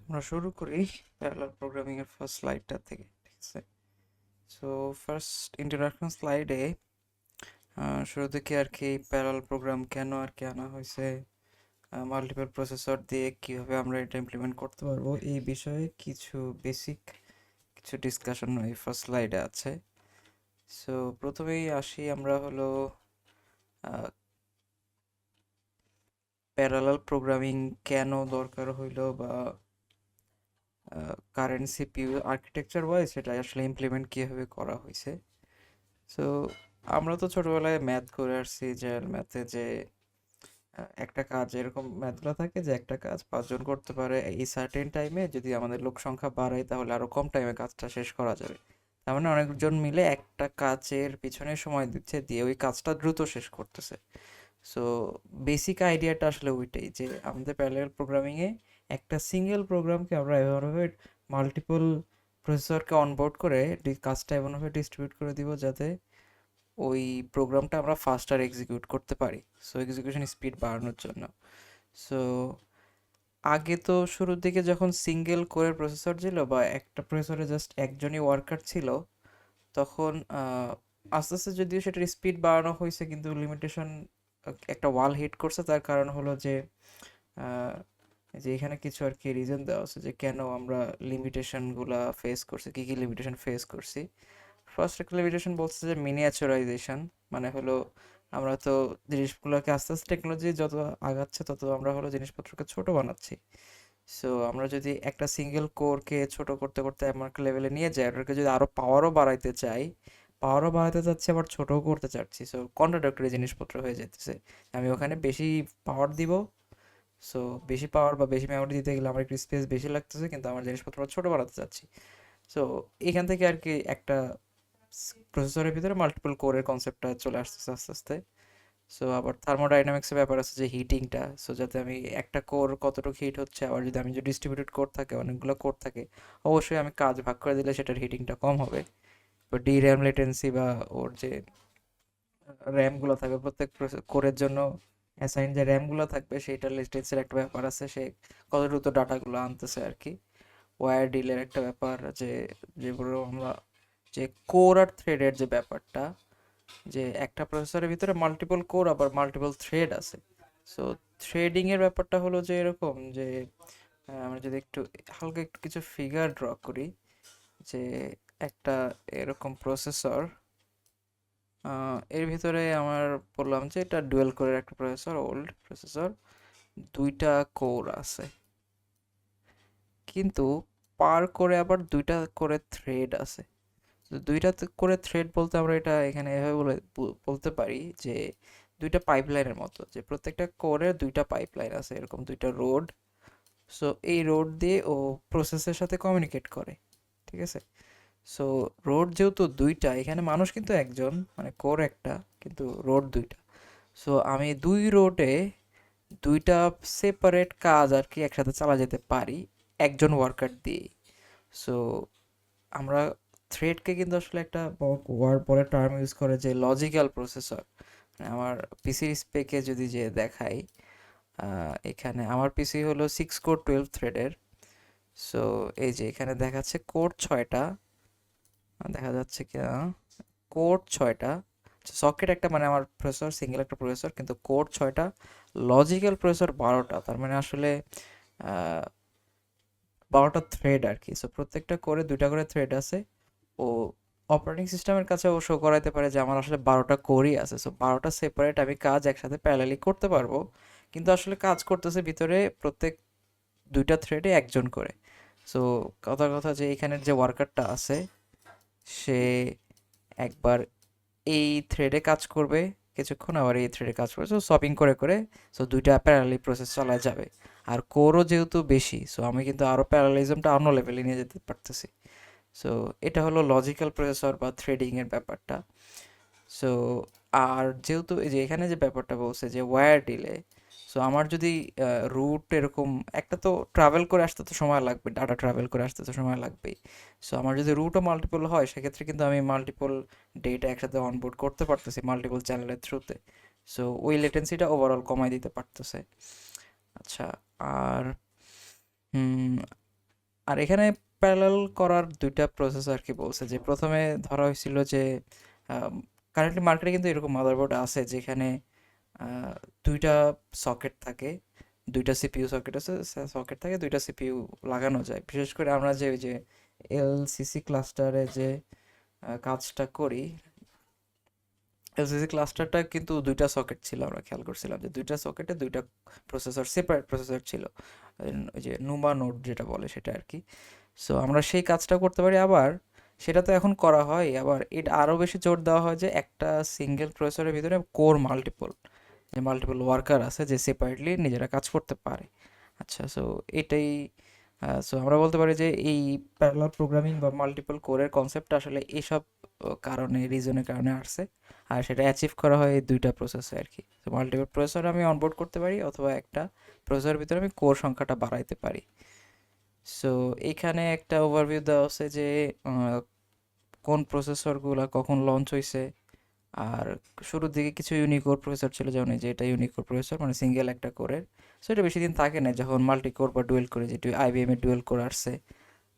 আমরা শুরু করি প্যারালাল প্রোগ্রামিং এর ফার্স্ট স্লাইডটা থেকে, ঠিক আছে? সো ফার্স্ট ইন্ট্রোডাকশন স্লাইডে শুরু থেকে আর কি প্যারালাল প্রোগ্রাম কেন আর কি আনা হয়েছে, মাল্টিপল প্রসেসর দিয়ে কিভাবে আমরা এটা ইমপ্লিমেন্ট করতে পারবো, এই বিষয়ে কিছু বেসিক কিছু ডিসকাশন এই ফার্স্ট স্লাইডে আছে। সো প্রথমেই আসি আমরা হলো প্যারালাল প্রোগ্রামিং কেন দরকার হইলো বা কারেন্ট সিপিইউ আর্কিটেকচার ওয়াইজ সেটা আসলে ইমপ্লিমেন্ট কীভাবে করা হয়েছে। সো আমরা তো ছোটবেলায় ম্যাথ করে আসছি, যে ম্যাথে যে একটা কাজ এরকম ম্যাথগুলো থাকে যে একটা কাজ পাঁচজন করতে পারে এই সার্টেন টাইমে, যদি আমাদের লোক সংখ্যা বাড়ায় তাহলে আরো কম টাইমে কাজটা শেষ করা যাবে। তার মানে অনেকজন মিলে একটা কাজের পিছনে সময় দিচ্ছে, দিয়ে ওই কাজটা দ্রুত শেষ করতেছে। সো বেসিক আইডিয়াটা আসলে ওইটাই, যে আমাদের প্যারালাল প্রোগ্রামিংয়ে একটা সিঙ্গেল প্রোগ্রামকে আমরা এমনভাবে মাল্টিপল প্রসেসরকে অনবোর্ড করে কাজটা এমনভাবে ডিস্ট্রিবিউট করে দিব যাতে ওই প্রোগ্রামটা আমরা ফাস্টার এক্সিকিউট করতে পারি, সো এক্সিকিউশন স্পিড বাড়ানোর জন্য। সো আগে তো শুরুর দিকে যখন সিঙ্গেল কোরের প্রসেসর ছিল বা একটা প্রসেসরে জাস্ট একজনই ওয়ার্কার ছিল, তখন আস্তে আস্তে যদিও সেটার স্পিড বাড়ানো হয়েছে, কিন্তু লিমিটেশন একটা ওয়াল হিট করছে। তার কারণ হলো যে আহ, যে এখানে কিছু আর কি রিজন দেওয়া আছে যে কেন আমরা লিমিটেশনগুলা ফেস করছি, কী কী লিমিটেশন ফেস করছি। ফার্স্ট একটা লিমিটেশন বলছে যে মিনিয়েচারাইজেশন, মানে হলো আমরা তো জিনিসগুলোকে আস্তে আস্তে টেকনোলজি যত আগাচ্ছে তত আমরা হলো জিনিসপত্রকে ছোট বানাচ্ছি। সো আমরা যদি একটা সিঙ্গেল কোরকে ছোট করতে করতে এমন একটা লেভেলে নিয়ে যাই, ওটাকে যদি আরও পাওয়ারও বাড়াইতে চাই, পাওয়ারও বাড়াতে চাচ্ছি আবার ছোটও করতে চাচ্ছি, সো কন্ট্রাডাক্টরি জিনিসপত্র হয়ে যেতেছে। আমি ওখানে বেশি পাওয়ার দিব, সো বেশি পাওয়ার বা বেশি মেমোরি দিতে গেলে আমার একটু স্পেস বেশি লাগতেছে, কিন্তু আমার জিনিসপত্র ছোট বানাতে চাচ্ছি। সো এখান থেকে আর কি একটা প্রসেসরের ভিতরে মাল্টিপল কোরের কনসেপ্টটা চলে আসতেছে আস্তে আস্তে। সো আবার থার্মোডাইনামিক্সের ব্যাপার আছে যে হিটিংটা, সো যাতে আমি একটা কোর কতটুকু হিট হচ্ছে, আবার যদি আমি যে ডিস্ট্রিবিউটেড কোর থাকে, অনেকগুলো কোর থাকে, অবশ্যই আমি কাজ ভাগ করে দিলে সেটার হিটিংটা কম হবে। বা ডি র্যাম লেটেন্সি বা ওর যে র্যামগুলো থাকবে প্রত্যেক কোরের জন্য অ্যাসাইন যে র্যামগুলো থাকবে সেইটার লেটেন্সির একটা ব্যাপার আছে, সে কত দ্রুত ডাটাগুলো আনতেছে আর কি। ওয়্যার ডিলের একটা ব্যাপার, যে যেগুলো আমরা যে কোর আর থ্রেডের যে ব্যাপারটা, যে একটা প্রসেসরের ভিতরে মাল্টিপল কোর আবার মাল্টিপল থ্রেড আছে। সো থ্রেডিং এর ব্যাপারটা হলো যে এরকম যে আমরা যদি একটু হালকা একটু কিছু ফিগার ড্র করি, যে একটা এরকম প্রসেসর, এর ভিতরে আমার বললাম যে এটা ডুয়েল কোরের একটা প্রসেসর, ওল্ড প্রসেসর, দুইটা কোর আছে, কিন্তু পার করে আবার দুইটা করে থ্রেড আছে। তো দুইটা করে থ্রেড বলতে আমরা এটা এখানে এভাবে বলতে পারি যে দুইটা পাইপলাইনের মতো, যে প্রত্যেকটা কোরে দুইটা পাইপলাইন আছে, এরকম দুইটা রোড। সো এই রোড দিয়ে ও প্রসেসের সাথে কমিউনিকেট করে, ঠিক আছে? সো রোড যেহেতু দুইটা, এখানে মানুষ কিন্তু একজন, মানে কোর একটা, কিন্তু রোড দুইটা। সো আমি দুই রোডে দুইটা সেপারেট কাজ আর কি একসাথে চালা যেতে পারি একজন ওয়ার্কার দিয়ে। সো আমরা থ্রেডকে কিন্তু আসলে একটা ওয়ার্ড পরে টার্ম ইউজ করে যে লজিক্যাল প্রসেসর। আমার পিসির স্পেকে যদি যে দেখাই, এখানে আমার পিসি হলো 6 কোর 12 থ্রেডের। সো এই যে এখানে দেখাচ্ছে কোর 6টা, দেখা যাচ্ছে কি কোর 6টা, সকেট একটা, মানে আমার প্রসেসর সিঙ্গেল একটা প্রসেসর, কিন্তু কোর 6টা, লজিক্যাল প্রসেসর 12টা, তার মানে আসলে 12টা থ্রেড আর কি। সো প্রত্যেকটা করে দুইটা করে থ্রেড আছে। ও অপারেটিং সিস্টেমের কাছে ও শো করাইতে পারে যে আমার আসলে 12টা কোরই আছে, সো 12টা সেপারেট আমি কাজ একসাথে প্যারালালি করতে পারবো, কিন্তু আসলে কাজ করতেছে ভিতরে প্রত্যেক দুইটা থ্রেডে একজন করে। সো কথা কথা যে এখানের যে ওয়ার্কারটা আছে, সে একবার এই থ্রেডে কাজ করবে কিছুক্ষণ, আবার এই থ্রেডে কাজ করবে, সো শপিং করে করে, সো দুইটা প্যারালালি প্রসেস চলা যাবে। আর কোরও যেহেতু বেশি, সো আমি কিন্তু আরও প্যারালালিজমটা অন্য লেভেলে নিয়ে যেতে পারতেছি। সো এটা হলো লজিক্যাল প্রসেসর বা থ্রেডিং এর ব্যাপারটা। সো আর যেহেতু এই যে এখানে যে ব্যাপারটা বলছে যে ওয়্যার ডিলে, সো আমার যদি রুট এরকম একটা, তো ট্রাভেল করে আসতে তো সময় লাগবে, ডাটা ট্রাভেল করে আসতে তো সময় লাগবেই। সো আমার যদি রুটও মাল্টিপল হয়, সেক্ষেত্রে কিন্তু আমি মাল্টিপল ডেটা একসাথে অনবোর্ড করতে পারতেছি মাল্টিপল চ্যানেলের থ্রুতে। সো ওই লেটেন্সিটা ওভারঅল কমাই দিতে পারতেছে। আচ্ছা, আর আর এখানে প্যারালাল করার দুইটা প্রসেস আর কি বলছে, যে প্রথমে ধরা হয়েছিল যে কারেন্টলি মার্কেটে কিন্তু এরকম মাদারবোর্ড আছে যেখানে আহ, দুইটা সকেট থাকে, দুইটা সিপিইউ সকেট আছে, সকেট থাকে, দুইটা সিপিইউ লাগানো যায়। বিশেষ করে আমরা যে ওই যে এলসিসি ক্লাস্টারে যে কাজটা করি, এলসিসি ক্লাস্টারটা কিন্তু দুইটা সকেট ছিল, আমরা খেয়াল করছিলাম যে দুইটা সকেটে দুইটা প্রসেসর, সেপারেট প্রসেসর ছিল, ওই যে নুমা নোড যেটা বলে সেটা আর কি। সো আমরা সেই কাজটা করতে পারি। আবার সেটা তো এখন করা হয়, আবার এটা আরও বেশি জোর দেওয়া হয় যে একটা সিঙ্গেল প্রসেসরের ভিতরে কোর মাল্টিপল, যে মাল্টিপল ওয়ার্কার আছে যে সেপারেটলি নিজেরা কাজ করতে পারে। আচ্ছা, সো এটাই, সো আমরা বলতে পারি যে এই প্যারালাল প্রোগ্রামিং বা মাল্টিপল কোরের কনসেপ্টটা আসলে এইসব কারণে, রিজনের কারণে আসছে। আর সেটা অ্যাচিভ করা হয় এই দুইটা প্রসেসে আর কি। তো মাল্টিপল প্রসেসর আমি অনবোর্ড করতে পারি, অথবা একটা প্রসেসরের ভিতরে আমি কোর সংখ্যাটা বাড়াইতে পারি। সো এইখানে একটা ওভারভিউ দেওয়া আছে যে আহ, কোন প্রসেসরগুলো কখন লঞ্চ হয়েছে। আর শুরুর দিকে কিছু ইউনিকোর প্রসেসর ছিল, যেমন এই যে এটা ইউনিকোর প্রসেসর, মানে সিঙ্গেল একটা কোরের। সো এটা বেশি দিন থাকে না, যখন মাল্টি কোর বা ডুয়েল কোর, যেটি আইবিএম এর ডুয়েল কোর আসছে,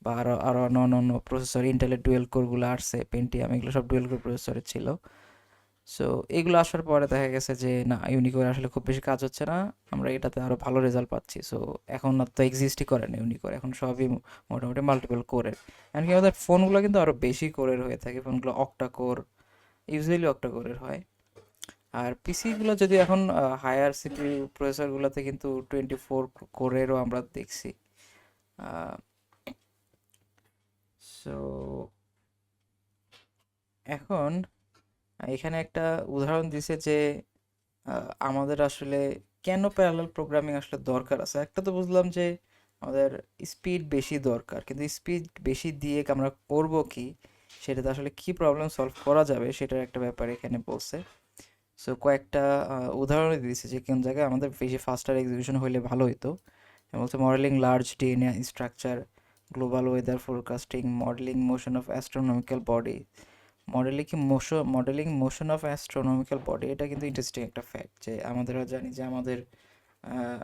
বা আরও আরও অন্য প্রসেসর, ইন্টেলের ডুয়েল কোরগুলো আসছে, পেন্টিয়াম, এগুলো সব ডুয়েল কোর প্রসেসরের ছিল। সো এগুলো আসার পরে দেখা গেছে যে না, ইউনিকোর আসলে খুব বেশি কাজ হচ্ছে না, আমরা এটাতে আরও ভালো রেজাল্ট পাচ্ছি। সো এখন আর তো এক্সিস্টই করে না ইউনিকোর, এখন সবই মোটামুটি মাল্টিপল কোরের। এমনকি আমাদের ফোনগুলো কিন্তু আরও বেশি কোরের হয়ে থাকে, ফোনগুলো অক্টা কোর, ইউজুয়ালি অক্টা কোরের হয়। আর পিসিগুলো যদি এখন হায়ার সিপিইউ প্রসেসরগুলোতে কিন্তু 24 কোরেরও আমরা দেখছি। সো এখন এখানে একটা উদাহরণ দিছে যে আমাদের আসলে কেন প্যারালাল প্রোগ্রামিং আসলে দরকার আছে। একটা তো বুঝলাম যে আমাদের স্পিড বেশি দরকার, কিন্তু স্পিড বেশি দিয়ে আমরা করব কি, সেটাতে আসলে কি প্রবলেম সলভ করা যাবে সেটার একটা ব্যাপার এখানে বলছে। সো কয়েকটা উদাহরণ দিয়েছে যে কোন জায়গায় আমাদের বেশি ফাস্টার এক্সিকিউশন হলে ভালো হতো। যেমন হচ্ছে modelling large DNA structure, global weather forecasting, modelling motion of astronomical body. Modelling motion of astronomical body, এটা কিন্তু ইন্টারেস্টিং একটা ফ্যাক্ট, যে আমাদেরও জানি যে আহ,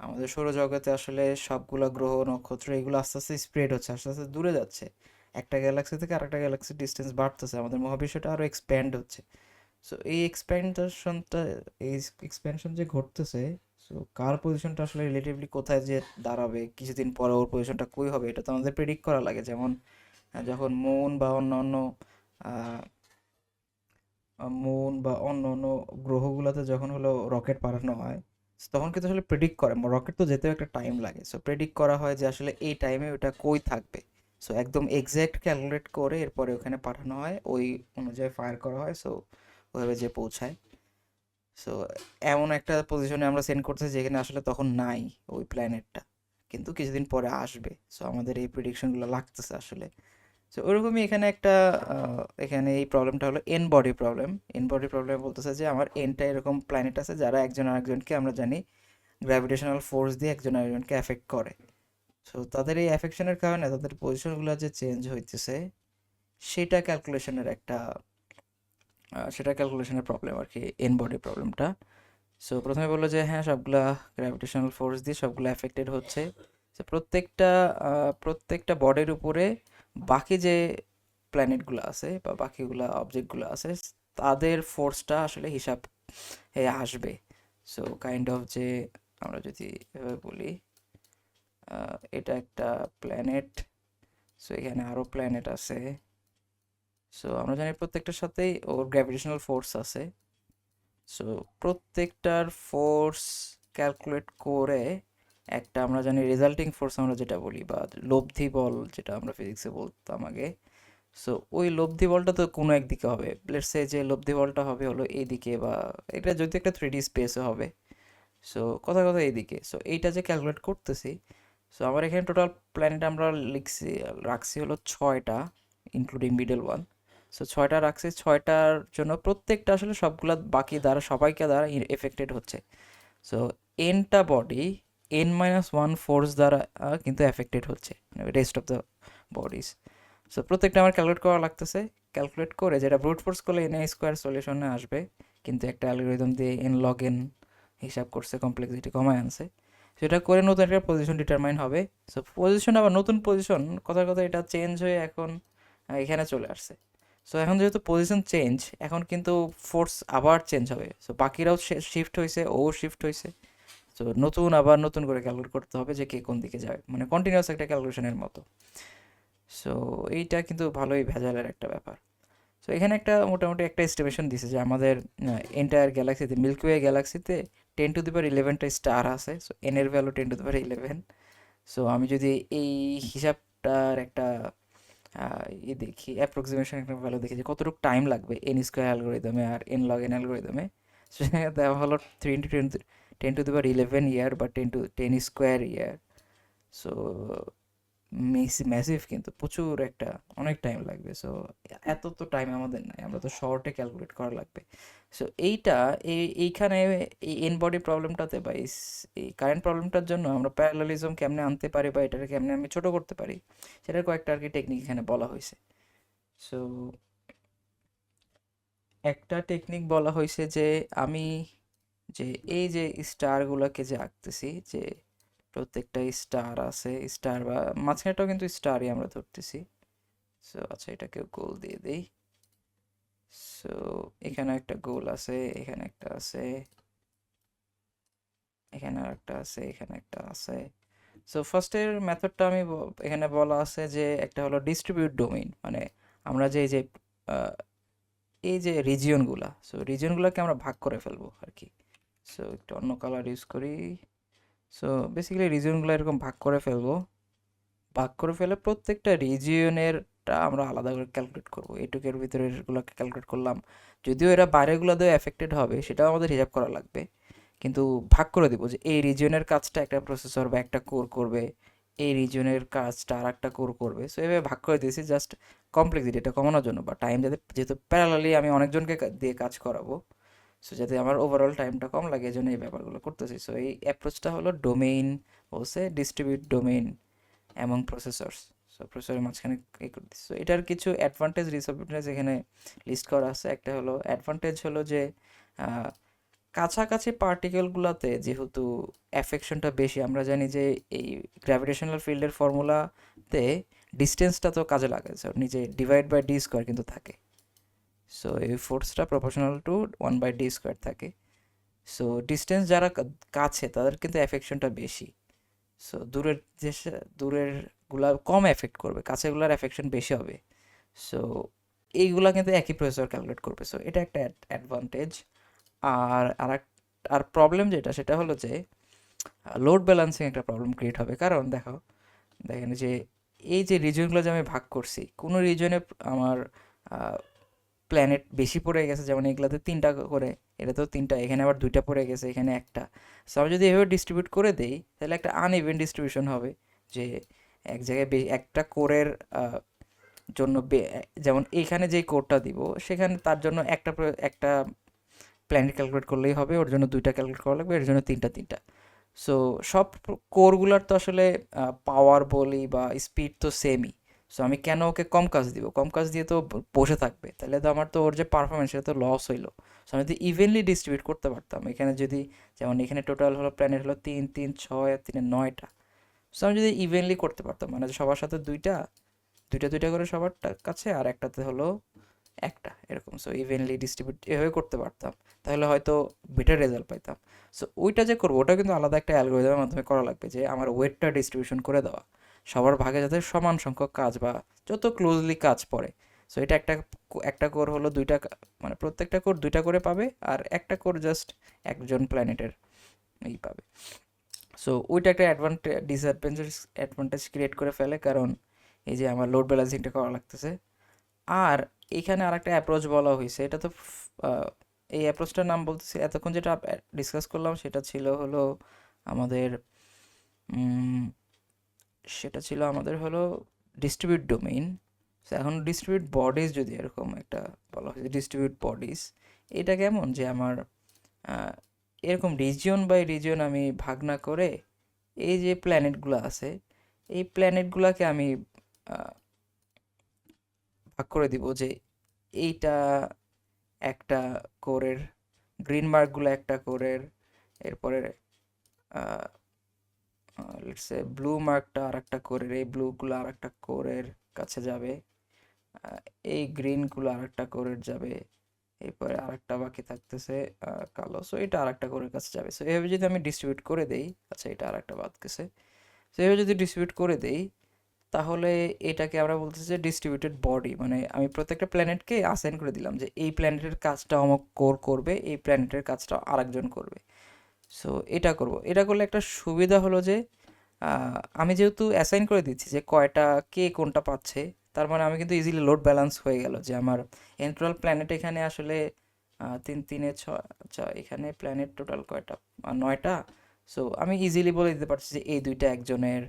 আমাদের সৌরজগতে আসলে সবগুলা গ্রহ নক্ষত্র এগুলো আস্তে আস্তে স্প্রেড হচ্ছে, আস্তে আস্তে দূরে যাচ্ছে, একটা গ্যালাক্সি থেকে আরেকটা গ্যালাক্সির ডিস্টেন্স বাড়তেছে, আমাদের মহাবিশ্বটা আরও এক্সপ্যান্ড হচ্ছে। সো এই এক্সপ্যানশন যে ঘটতেছে, সো কার পজিশনটা আসলে রিলেটিভলি কোথায় যে দাঁড়াবে কিছুদিন পরে, ওর পজিশনটা কই হবে, এটা তো আমাদের প্রেডিক্ট করা লাগে। যেমন যখন মুন বা অন্য অন্য গ্রহগুলোতে যখন হলো রকেট পাঠানো হয়, তখন কিন্তু আসলে প্রেডিক্ট করে, রকেট তো যেতেও একটা টাইম লাগে, সো প্রেডিক্ট করা হয় যে আসলে এই টাইমে ওটা কই থাকবে। সো একদম এক্স্যাক্ট ক্যালকুলেট করে এরপরে ওখানে পাঠানো হয়, ওই অনুযায়ী ফায়ার করা হয়, সো ওইভাবে যে পৌঁছায়। সো এমন একটা পজিশনে আমরা সেন্ড করতেছি যেখানে আসলে তখন নাই ওই প্ল্যানেটটা, কিন্তু কিছুদিন পরে আসবে। সো আমাদের এই প্রিডিকশনগুলো লাগতেছে আসলে। সো ওরকমই এখানে একটা এখানে এই প্রবলেমটা হলো N body problem. N body problem বলতেছে যে আমার এনটা এরকম প্ল্যানেট আছে যারা একজন আরেকজনকে, আমরা জানি, গ্র্যাভিটেশনাল ফোর্স দিয়ে একজন আরেকজনকে এফেক্ট করে। সো তাদের এই এফেকশনের কারণে তাদের পজিশনগুলো যে চেঞ্জ হইতেছে, সেটা ক্যালকুলেশনের একটা সেটা ক্যালকুলেশনের প্রবলেম আর কি, এন বডি প্রবলেমটা। সো প্রথমে বললো যে হ্যাঁ, সবগুলা গ্র্যাভিটেশনাল ফোর্স দিয়ে সবগুলো অ্যাফেক্টেড হচ্ছে। তো প্রত্যেকটা বডির উপরে বাকি যে প্ল্যানেটগুলো আছে বা বাকিগুলা অবজেক্টগুলো আছে, তাদের ফোর্সটা আসলে হিসাব আসবে। সো কাইন্ড অফ যে আমরা যদি এভাবে বলি, এটা একটা প্ল্যানেট, সো এখানে আরও প্ল্যানেট আছে। সো আমরা জানি প্রত্যেকটার সাথেই ওর গ্র্যাভিটেশনাল ফোর্স আছে। সো প্রত্যেকটার ফোর্স ক্যালকুলেট করে একটা, আমরা জানি রেজাল্টিং ফোর্স আমরা যেটা বলি, বা লব্ধি বল যেটা আমরা ফিজিক্সে বলতাম আগে। সো ওই লব্ধি বলটা তো কোনো একদিকে হবে, লেটস সে যে লব্ধি বলটা হবে হলো এইদিকে, বা এটা যদি একটা 3D স্পেসে হবে। সো কথা কথা এইদিকে। সো এইটা যে ক্যালকুলেট করতেছি, সো আমার এখানে টোটাল প্ল্যানেট আমরা রাখছি হলো 6টা, ইনক্লুডিং মিডল ওয়ান। সো 6টা রাখছি, 6টার জন্য প্রত্যেকটা আসলে সবগুলা বাকি দ্বারা সবাইকে দ্বারা এফেক্টেড হচ্ছে। সো এনটা বডি n-1 ফোর্স দ্বারা কিন্তু এফেক্টেড হচ্ছে, rest of the bodies. So প্রত্যেকটা আমার ক্যালকুলেট করা লাগতেছে। ক্যালকুলেট করে যেটা ব্রুট ফোর্স করলে n² সলিউশনে আসবে, কিন্তু একটা অ্যালগোরিদম দিয়ে n log n হিসাব করছে, কমপ্লেক্সিটি কমায় আনছে। সেটা করে নতুন একটা পজিশন ডিটারমাইন হবে। সো পজিশন আবার নতুন পজিশন, কথার কথা এটা চেঞ্জ হয়ে এখন এখানে চলে আসছে। সো এখন যেহেতু পজিশন চেঞ্জ, এখন কিন্তু ফোর্স আবার চেঞ্জ হবে। সো বাকিরাও শিফট হয়েছে, ও শিফট হয়েছে। তো নতুন আবার নতুন করে ক্যালকুলেট করতে হবে যে কে কোন দিকে যাবে, মানে কন্টিনিউয়াস একটা ক্যালকুলেশনের মতো। সো এইটা কিন্তু ভালোই ভেজালের একটা ব্যাপার। সো এখানে একটা মোটামুটি একটা এস্টিমেশন দিছে যে আমাদের এন্টায়ার গ্যালাক্সিতে, মিল্কি ওয়ে গ্যালাক্সিতে 10^11টা স্টার আছে। সো এন এর ভ্যালু 10^11। সো আমি যদি এই হিসাবটার একটা দেখি, অ্যাপ্রক্সিমেশন একটা ভ্যালু দেখি যে কতটুকু টাইম লাগবে এন স্কোয়ার অ্যালগোরিদমে আর এন লগ এন অ্যালগোরিদমে। সেখানে দেওয়া হলো 10^11 ইয়ার বা 10^10 ইয়ার। সো ম্যাসিভ, কিন্তু প্রচুর একটা অনেক টাইম লাগবে। সো এত তো টাইম আমাদের নাই, আমরা তো শর্টে ক্যালকুলেট করা লাগবে। সো এইটা এইখানে এই এন বডি প্রবলেমটাতে বা এই কারেন্ট প্রবলেমটার জন্য আমরা প্যারালালিজম কেমনে আনতে পারি বা এটাকে কেমনে আমি ছোট করতে পারি, সেটার কয়েকটা আর কি টেকনিক এখানে বলা হয়েছে। সো একটা টেকনিক বলা হয়েছে যে আমি যে এই যে স্টারগুলোকে যে আঁকতেছি, যে প্রত্যেকটা স্টার আছে, স্টার বা মাঝখানেটাও কিন্তু স্টারই আমরা ধরতেছি। সো আচ্ছা, এটাকে গোল দিয়ে দেই। সো এখানে একটা গোল আছে, এখানে একটা আছে, এখানে একটা আছে, এখানে একটা আছে। সো ফার্স্টের মেথডটা আমি এখানে বলা আছে যে একটা হলো ডিস্ট্রিবিউট ডোমেইন, মানে আমরা যে আহ, এই যে রিজিয়নগুলা, সো রিজিয়নগুলোকে আমরা ভাগ করে ফেলবো আর কি। সো একটু অন্য কালার ইউজ করি। সো বেসিক্যালি রিজিয়নগুলো এরকম ভাগ করে ফেলবো। ভাগ করে ফেলে প্রত্যেকটা রিজিয়নেরটা আমরা আলাদা করে ক্যালকুলেট করবো। এটুকের ভিতরে এগুলোকে ক্যালকুলেট করলাম, যদিও এরা বাইরেগুলোতেও এফেক্টেড হবে, সেটাও আমাদের হিসাব করা লাগবে। কিন্তু ভাগ করে দিব যে এই রিজিয়নের কাজটা একটা প্রসেসর বা একটা কোর করবে, এই রিজিয়নের কাজটা আর একটা কোর করবে। সো এভাবে ভাগ করে দিয়েছি জাস্ট কমপ্লেক্সিটি এটা কমানোর জন্য, বা টাইম যাতে, যেহেতু প্যারালালি আমি অনেকজনকে দিয়ে কাজ করাবো, সো যাতে আমার ওভারঅল টাইমটা কম লাগে, এই জন্য এই ব্যাপারগুলো করতেছি। সো এই অ্যাপ্রোচটা হলো ডোমেইন, বলছে ডিস্ট্রিবিউট ডোমেইন এবং প্রসেসরস। সো প্রসেসরের মাঝখানে এই করে দিচ্ছি। সো এটার কিছু অ্যাডভান্টেজ ডিসঅ্যাডভান্টেজ এখানে লিস্ট করা আছে। একটা হলো অ্যাডভান্টেজ হলো যে আহ, কাছাকাছি পার্টিকেলগুলোতে যেহেতু অ্যাফেকশনটা বেশি, আমরা জানি যে এই গ্র্যাভিটেশনাল ফিল্ডের ফর্মুলাতে ডিস্টেন্সটা তো কাজে লাগে, সো নিচে ডিভাইড বাই ডি স্কোয়ার কিন্তু থাকে। সো এই ফোর্সটা প্রপোর্শনাল টু 1/d² থাকে। সো ডিস্টেন্স যারা কাছে তাদের কিন্তু অ্যাফেকশনটা বেশি। সো দূরের যে দূরের গুলা কম এফেক্ট করবে, কাছেগুলার এফেকশন বেশি হবে। সো এইগুলা কিন্তু একই প্রসেসর ক্যালকুলেট করবে। সো এটা একটা অ্যাডভান্টেজ। আর প্রবলেম যেটা, সেটা হলো যে লোড ব্যালেন্সিং একটা প্রবলেম ক্রিয়েট হবে। কারণ দেখেন যে এই যে রিজনগুলো যে আমি ভাগ করছি, কোনো রিজনে আমার প্ল্যানেট বেশি পড়ে গেছে, যেমন এগুলাতে 3টা করে, এটাতেও 3টা, এখানে আবার 2টা পড়ে গেছে, এখানে একটা। সো আমি যদি এভাবে ডিস্ট্রিবিউট করে দেই, তাহলে একটা আনইভেন ডিস্ট্রিবিউশন হবে। যে এক জায়গায় একটা কোরের জন্য যেমন এইখানে যেই কোডটা দিব, সেখানে তার জন্য একটা প্ল্যানেট ক্যালকুলেট করলেই হবে, ওর জন্য 2টা ক্যালকুলেট করা লাগবে, এর জন্য 3টা। সো সব কোরগুলার তো আসলে পাওয়ার বলি বা স্পিড তো সেমই। সো আমি কেন ওকে কম কাজ দিব? কম কাজ দিয়ে তো বসে থাকবে, তাহলে তো আমার তো ওর যে পারফরমেন্স সেটা তো লস হইলো। সো আমি যদি ইভেনলি ডিস্ট্রিবিউট করতে পারতাম, এখানে যদি, যেমন এখানে টোটাল হলো প্ল্যানেট হলো 3, 3, 6 আর 3, 9টা। সো আমি যদি ইভেনলি করতে পারতাম, মানে সবার সাথে দুইটা দুইটা দুইটা করে সবার কাছে, আর একটাতে হলো একটা, এরকম। সো ইভেনলি ডিস্ট্রিবিউট এভাবে করতে পারতাম, তাহলে হয়তো বেটার রেজাল্ট পাইতাম। সো ওইটা যে করবো, ওটা কিন্তু আলাদা একটা অ্যালগোরিদমের মাধ্যমে করা লাগবে, যে আমার ওয়েটটা ডিস্ট্রিবিউশন করে দেওয়া সবার ভাগে, যাতে সমান সংখ্যক কাজ বা যত ক্লোজলি কাজ পড়ে। সো এটা একটা একটা কোর হলো মানে প্রত্যেকটা কোর 2টা করে পাবে, আর একটা কোর জাস্ট একজন প্ল্যানেটের এই পাবে। সো ওইটা একটা অ্যাডভান্টেজ ক্রিয়েট করে ফেলে, কারণ এই যে আমার লোড ব্যালেন্সিংটা করা লাগতেছে। আর এখানে আরেকটা অ্যাপ্রোচ বলা হয়েছে, এটা তো আহ, এই অ্যাপ্রোচটার নাম বলতেছি, এতক্ষণ যেটা ডিসকাস করলাম সেটা ছিল হলো আমাদের উম, সেটা ছিল আমাদের হলো ডিস্ট্রিবিউট ডোমেইন। এখন ডিস্ট্রিবিউট বডিজ, যদি এরকম একটা বলা হয়েছে ডিস্ট্রিবিউট বডিজ, এটা কেমন যে আমার আহ, এরকম রিজিয়ন বাই রিজিয়ন আমি ভাগ না করে, এই যে প্ল্যানেটগুলো আছে, এই প্ল্যানেটগুলোকে আমি আহ, ভাগ করে দিব যে এইটা একটা কোরের, গ্রিন মার্কগুলো একটা কোরের, এরপরে লেটস সে ব্লু মার্কটা আর একটা কোরের, এই ব্লুগুলো আর একটা কোরের কাছে যাবে, এই গ্রিনগুলো আর একটা কোরের যাবে, এরপরে আরেকটা বাকি থাকতেছে কালো, সো এটা আরেকটা কোরের কাছে যাবে। সো এভাবে যদি আমি ডিস্ট্রিবিউট করে দেই, আচ্ছা এটা আরেকটা বাদ গেছে, সো এভাবে যদি ডিস্ট্রিবিউট করে দেই তাহলে এটাকে আমরা বলতেছি যে ডিস্ট্রিবিউটেড বডি, মানে আমি প্রত্যেকটা প্ল্যানেটকে অ্যাসাইন করে দিলাম যে এই প্ল্যানেটের কাজটা অমুক কোর করবে, এই প্ল্যানেটের কাজটা আরেকজন করবে। সো এটা করব, এটা করলে একটা সুবিধা হলো যে আমি যেহেতু অ্যাসাইন করে দিচ্ছি যে কয়টা কে কোনটা পাচ্ছে, তার মানে আমি কিন্তু ইজিলি লোড ব্যালেন্স হয়ে গেল যে আমার টোটাল প্ল্যানেট এখানে আসলে তিন তিনে ছয়, আচ্ছা এখানে প্ল্যানেট টোটাল কয়টা, 9টা। সো আমি ইজিলি বলে দিতে পারছি যে এই দুইটা একজনের,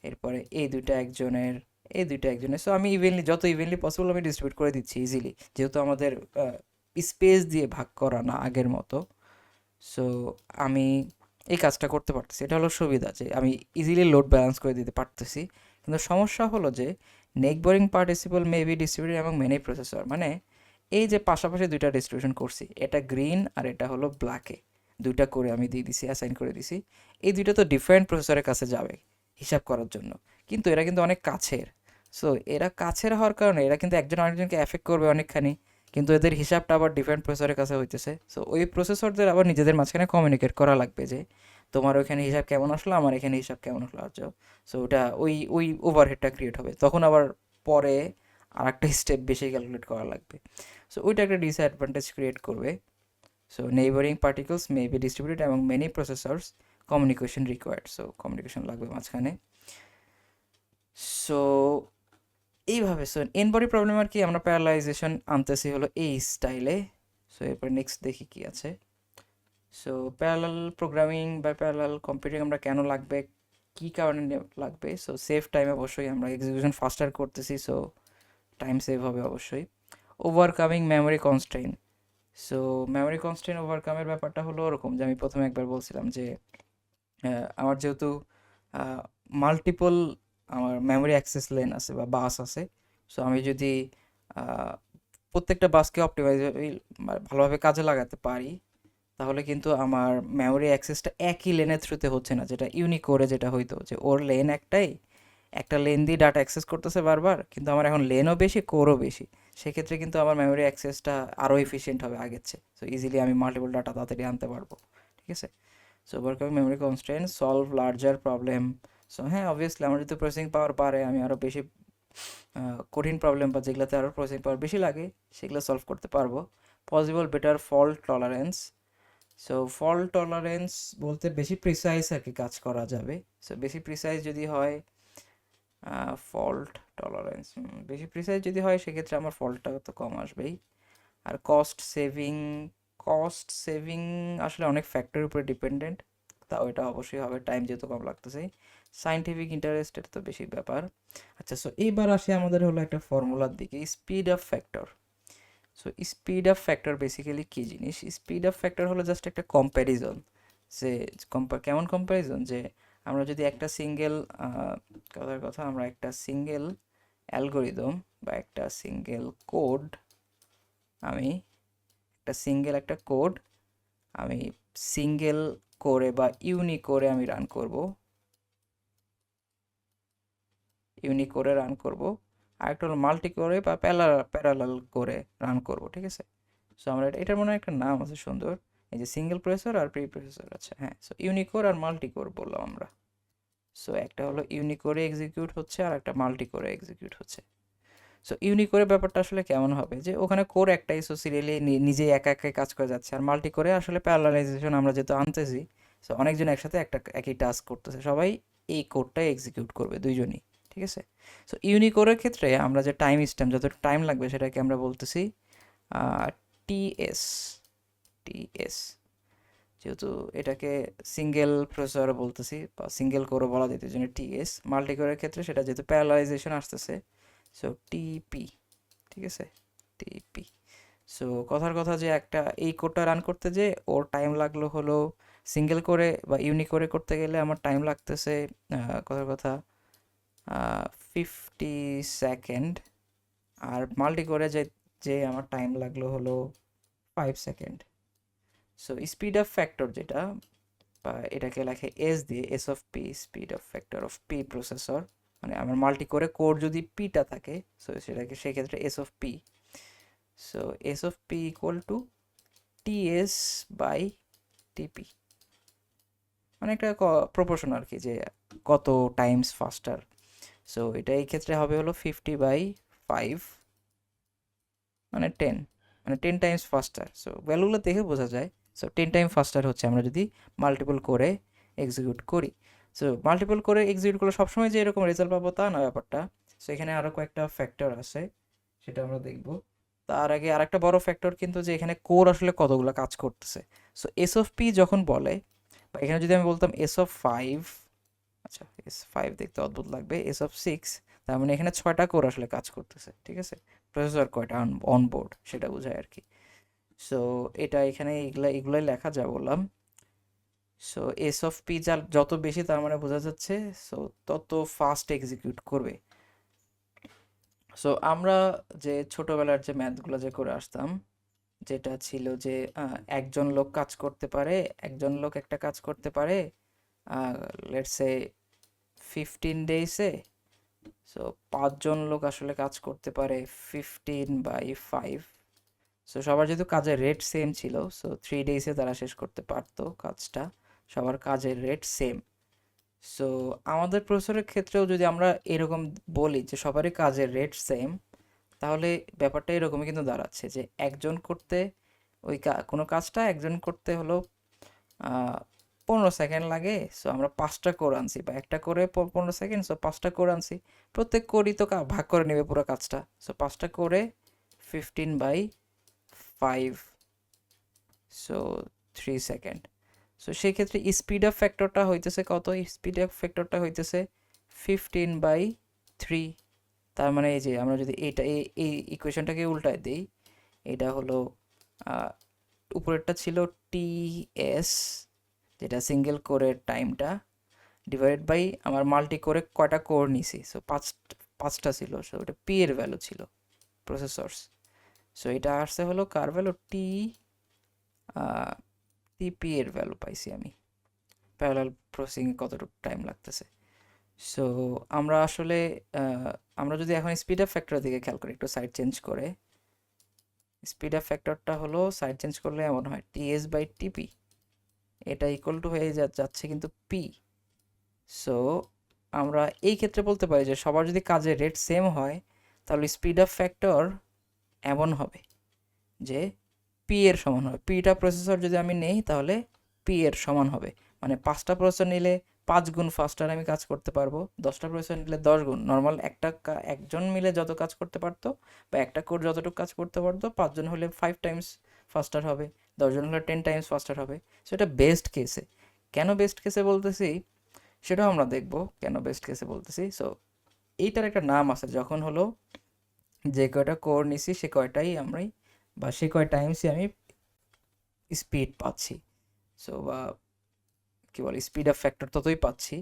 এরপরে এই দুইটা একজনের, এই দুইটা একজনের। সো আমি ইভেনলি, যত ইভেনলি পসিবল আমি ডিস্ট্রিবিউট করে দিচ্ছি ইজিলি, যেহেতু আমাদের স্পেস দিয়ে ভাগ করা না আগের মতো। সো আমি এই কাজটা করতে পারতেছি, এটা হলো সুবিধা যে আমি ইজিলি লোড ব্যালেন্স করে দিতে পারতেছি। কিন্তু সমস্যা হলো যে neighbouring participle May be distributed এবং মেনি প্রসেসর, মানে এই যে পাশাপাশি দুইটা ডিস্ট্রিবিউশন করছি, এটা গ্রিন আর এটা হলো ব্ল্যাকে, দুইটা করে আমি দিয়ে দিছি, অ্যাসাইন করে দিছি। এই দুইটা তো ডিফারেন্ট প্রসেসরের কাছে যাবে হিসাব করার জন্য, কিন্তু এরা কিন্তু অনেক কাছের। সো এরা কাছের হওয়ার কারণে এরা কিন্তু একজন আরেকজনকে এফেক্ট করবে অনেকখানি, কিন্তু এদের হিসাবটা আবার ডিফারেন্ট প্রসেসরের কাছে হইতেছে। সো ওই প্রসেসরদের আবার নিজেদের মাঝখানে কমিউনিকেট করা লাগবে যে তোমার ওইখানে হিসাব কেমন আসলো, আমার এখানে হিসাব কেমন আসলো। আচ্ছা, সো ওটা ওই ওই ওভারহেডটা ক্রিয়েট হবে, তখন আবার পরে আর একটা স্টেপ বেশি ক্যালকুলেট করা লাগবে। সো ওইটা একটা ডিসঅ্যাডভান্টেজ ক্রিয়েট করবে। So neighbouring particles may be distributed এবং many processors communication required, so communication লাগবে মাঝখানে। সো এইভাবে, সো এন বডি প্রবলেম আর কি আমরা প্যারালাইজেশন আনতেছি হলো এই স্টাইলে। সো এরপর নেক্সট দেখি কি আছে। সো প্যারালাল প্রোগ্রামিং বা প্যারালাল কম্পিউটিং আমরা কেন লাগবে, কী কারণে লাগবে? সো সেভ টাইম, অবশ্যই আমরা এক্সিকিউশন ফাস্টার করতেছি, সো টাইম সেভ হবে অবশ্যই। Overcoming memory constraint, so memory constraint ওভারকামের ব্যাপারটা হলো ওরকম যে আমি প্রথমে একবার বলছিলাম যে আমার যেহেতু মাল্টিপল আমার মেমোরি অ্যাক্সেস লেন আছে বা বাস আছে, সো আমি যদি আহ, প্রত্যেকটা বাসকে অপটিমাইজ ভালোভাবে কাজে লাগাতে পারি, তাহলে কিন্তু আমার মেমোরি অ্যাক্সেসটা একই লেনের থ্রুতে হচ্ছে না, যেটা ইউনিকোরে যেটা হইতো যে ওর লেন একটাই, একটা লেন দিয়ে ডাটা অ্যাক্সেস করতেছে বারবার, কিন্তু আমার এখন লেনও বেশি, কোরও বেশি। সেক্ষেত্রে কিন্তু আমার মেমোরি অ্যাক্সেসটা আরও এফিসিয়েন্ট হবে আগের চেয়ে, সো ইজিলি আমি মাল্টিপল ডাটা তাড়াতাড়ি আনতে পারবো। ঠিক আছে, so overcoming memory constraint, solve larger problem. So হ্যাঁ, অবভিয়াসলি আমার যদি প্রসেসিং পাওয়ার বাড়ে, আমি আরও বেশি কঠিন প্রবলেম বা যেগুলোতে আরও প্রসেসিং পাওয়ার বেশি লাগে সেগুলো সলভ করতে পারবো। Possible better fault tolerance, so fault tolerance বলতে বেশি প্রিসাইজ আর কি কাজ করা যাবে। সো বেশি প্রিসাইজ যদি হয়, ফল্ট টলারেন্স বেশি প্রিসাইজ যদি হয় সেক্ষেত্রে আমার ফল্টটা তো কম আসবেই। আর কস্ট সেভিং আসলে অনেক ফ্যাক্টরের উপরে ডিপেন্ডেন্ট, তা ওইটা অবশ্যই হবে, টাইম যেহেতু কম লাগতেছে। সাইন্টিফিক ইন্টারেস্টের তো বেশি ব্যাপার। আচ্ছা, সো এইবার আসে আমাদের হলো একটা ফর্মুলার দিকে, speed of factor. So speed of factor basically কী জিনিস? স্পিড অফ ফ্যাক্টর হলো জাস্ট একটা কম্প্যারিজন, যে কেমন কম্প্যারিজন, যে আমরা যদি একটা সিঙ্গেল কথার কথা, আমরা একটা সিঙ্গেল অ্যালগোরিদম বা একটা সিঙ্গেল কোড, আমি একটা কোড আমি সিঙ্গেল করে বা ইউনিকোরে আমি রান করব, আর একটা হলো মাল্টি করে বা প্যারালাল করে রান করব। ঠিক আছে, সো আমরা এটার মনে হয় একটা নাম আছে সুন্দর, এই যে সিঙ্গেল প্রসেসর আর প্রি প্রসেসর আছে, হ্যাঁ। সো ইউনিকোর আর মাল্টি কোর বললাম আমরা। সো একটা হলো ইউনিকোরে এক্সিকিউট হচ্ছে আর একটা মাল্টি কোরে এক্সিকিউট হচ্ছে। সো ইউনিকোরের ব্যাপারটা আসলে কেমন হবে, যে ওখানে কোর একটাই, সো সিরিয়ালি নিজেই একা একাই কাজ করে যাচ্ছে। আর মাল্টি করে আসলে প্যারালালাইজেশন আমরা যেহেতু আনতেছি, সো অনেকজন একসাথে একই টাস্ক করতেছে, সবাই এই কোডটাই এক্সিকিউট করবে দুইজনই। ঠিক আছে, সো ইউনিকোরের ক্ষেত্রে আমরা যে টাইম স্ট্যাম্প, যত টাইম লাগবে সেটাকে আমরা বলতেছি টিএস। টিএস, যেহেতু এটাকে সিঙ্গেল প্রসেসর বলতেছি বা সিঙ্গেল কোরও বলা যেতে, জন্য টিএস। মাল্টি কোরের ক্ষেত্রে সেটা যেহেতু প্যারালালাইজেশন আসতেছে, সো টিপি। ঠিক আছে, টিপি। সো কথার কথা যে একটা এই কোডটা রান করতে যে ওর টাইম লাগলো হলো, সিঙ্গেল করে বা ইউনি করে করতে গেলে আমার টাইম লাগতেছে কথার কথা 50 সেকেন্ড, আর মাল্টি করে যে যে আমার টাইম লাগলো হলো 5 second. So speed of factor যেটা, বা এটাকে লেখে এস দিয়ে, S of P, speed of factor of P processor, মানে আমার মাল্টি করে কোর যদি পিটা থাকে, সো সেটাকে সেক্ষেত্রে S of P. So S of P equal to TS by TP, মানে একটা প্রপোর্শন আর কি, যে কত টাইমস ফাস্টার। সো এটা এই ক্ষেত্রে হবে হলো 50/5, মানে 10, মানে 10 টাইমস ফাস্টার। সো ভ্যালুগুলো দেখে বোঝা যায়। সো 10 টাইম ফাস্টার হচ্ছে আমরা যদি মাল্টিপল করে এক্সিকিউট করি। সো মাল্টিপল করে এক্সিকিউট করলে সবসময় যে এরকম রেজাল্ট পাবো তা না ব্যাপারটা। সো এখানে আরও কয়েকটা ফ্যাক্টর আছে, সেটা আমরা দেখব। তার আগে আরেকটা বড় ফ্যাক্টর কিন্তু, যে এখানে কোর আসলে কতগুলো কাজ করতেছে। সো এস অফ পি যখন বলে, বা এখানে যদি আমি বলতাম এস অফ 5, আচ্ছা এস 5 দেখতে অদ্ভুত লাগবে, এস অফ 6, তার মানে এখানে 6টা কোর আসলে কাজ করতেছে, ঠিক আছে। প্রসেসর কয়টা অনবোর্ড সেটা বোঝায় আর কি। সো এটা এখানে এগুলাই লেখা যা বললাম। সো এস অফ পি যত বেশি, তার মানে বোঝা যাচ্ছে সো তত ফাস্ট এক্সিকিউট করবে। সো আমরা যে ছোটবেলার যে ম্যাথগুলো যে করে আসতাম, যেটা ছিল যে একজন লোক কাজ করতে পারে, একজন লোক একটা কাজ করতে পারে লেটস সে 15 ডেইসে। সো 5জন লোক আসলে কাজ করতে পারে 15/5। সো সবার যেহেতু কাজের রেট সেম ছিল, সো 3 ডেইসে তারা শেষ করতে পারতো কাজটা, সবার কাজের রেট সেম। সো আমাদের প্রসেসরের ক্ষেত্রেও যদি আমরা এরকম বলি যে সবারই কাজের রেট সেম, তাহলে ব্যাপারটা এরকমই কিন্তু দাঁড়াচ্ছে যে একজন করতে ওই কোনো কাজটা একজন করতে হলো 15 সেকেন্ড লাগে। সো আমরা 5টা কোর আনছি, বা একটা করে 15 সেকেন্ড, সো 5টা কোর আনছি। প্রত্যেক কোরই তো ভাগ করে নেবে পুরো কাজটা। সো 5টা করে 15/5, সো 3 সেকেন্ড। সো সেই ক্ষেত্রে স্পিড অফ ফ্যাক্টরটা হইতেছে কত? স্পিড অফ ফ্যাক্টরটা হইতেছে 15/3। তার মানে এই যে আমরা যদি এইটা এই ইকুয়েশনটাকে উল্টায় দিই, এটা হলো উপরেরটা ছিল টিএস, যেটা সিঙ্গেল কোরের টাইমটা, ডিভাইড বাই আমার মাল্টি করে কয়টা কোর নিছি। সো পাঁচটা ছিল, সো এটা পি এর ভ্যালু ছিল প্রসেসরস। সো এটা আসছে হলো কার ভ্যালু? টিপি এর ভ্যালু পাইছি আমি, প্যারালাল প্রসেসিংয়ে কতটুকু টাইম লাগতেছে। সো আমরা আসলে আমরা যদি এখন স্পিড অফ ফ্যাক্টর দিকে খেয়াল করি, একটু সাইড চেঞ্জ করে, স্পিড অফ ফ্যাক্টরটা হলো সাইড চেঞ্জ করলে এমন হয় টিএস বাই টিপি, এটা ইকুয়াল টু হয়ে যাচ্ছে কিন্তু পি। সো আমরা এই ক্ষেত্রে বলতে পারি যে সবার যদি কাজের রেট সেম হয়, তাহলে স্পিড অফ ফ্যাক্টর এমন হবে যে পি এর সমান হবে। পিটা প্রসেসর যদি আমি নেই, তাহলে পি এর সমান হবে। মানে 5টা প্রসেসর নিলে 5 গুণ ফাস্টার আমি কাজ করতে পারবো, 10টা প্রসেসর নিলে 10 গুণ। নর্মাল একজন মিলে যত কাজ করতে পারতো, বা একটা কোড যতটুকু কাজ করতে পারতো, 5জন হলে 5 টাইমস ফাস্টার হবে, 10জন হলে 10 টাইমস ফাস্টার হবে। সো এটা বেস্ট কেসে। কেন বেস্ট কেসে বলতেছি সেটাও আমরা দেখব, কেন বেস্ট কেসে বলতেছি। সো এইটার একটা নাম আছে, যখন হলো যে কয়টা কোর নিছি সে কয়টাই আমি, বা সে কয় টাইমসই আমি স্পিড পাচ্ছি। সো বা কী বলে, স্পিড আপ ফ্যাক্টর ততই পাচ্ছি।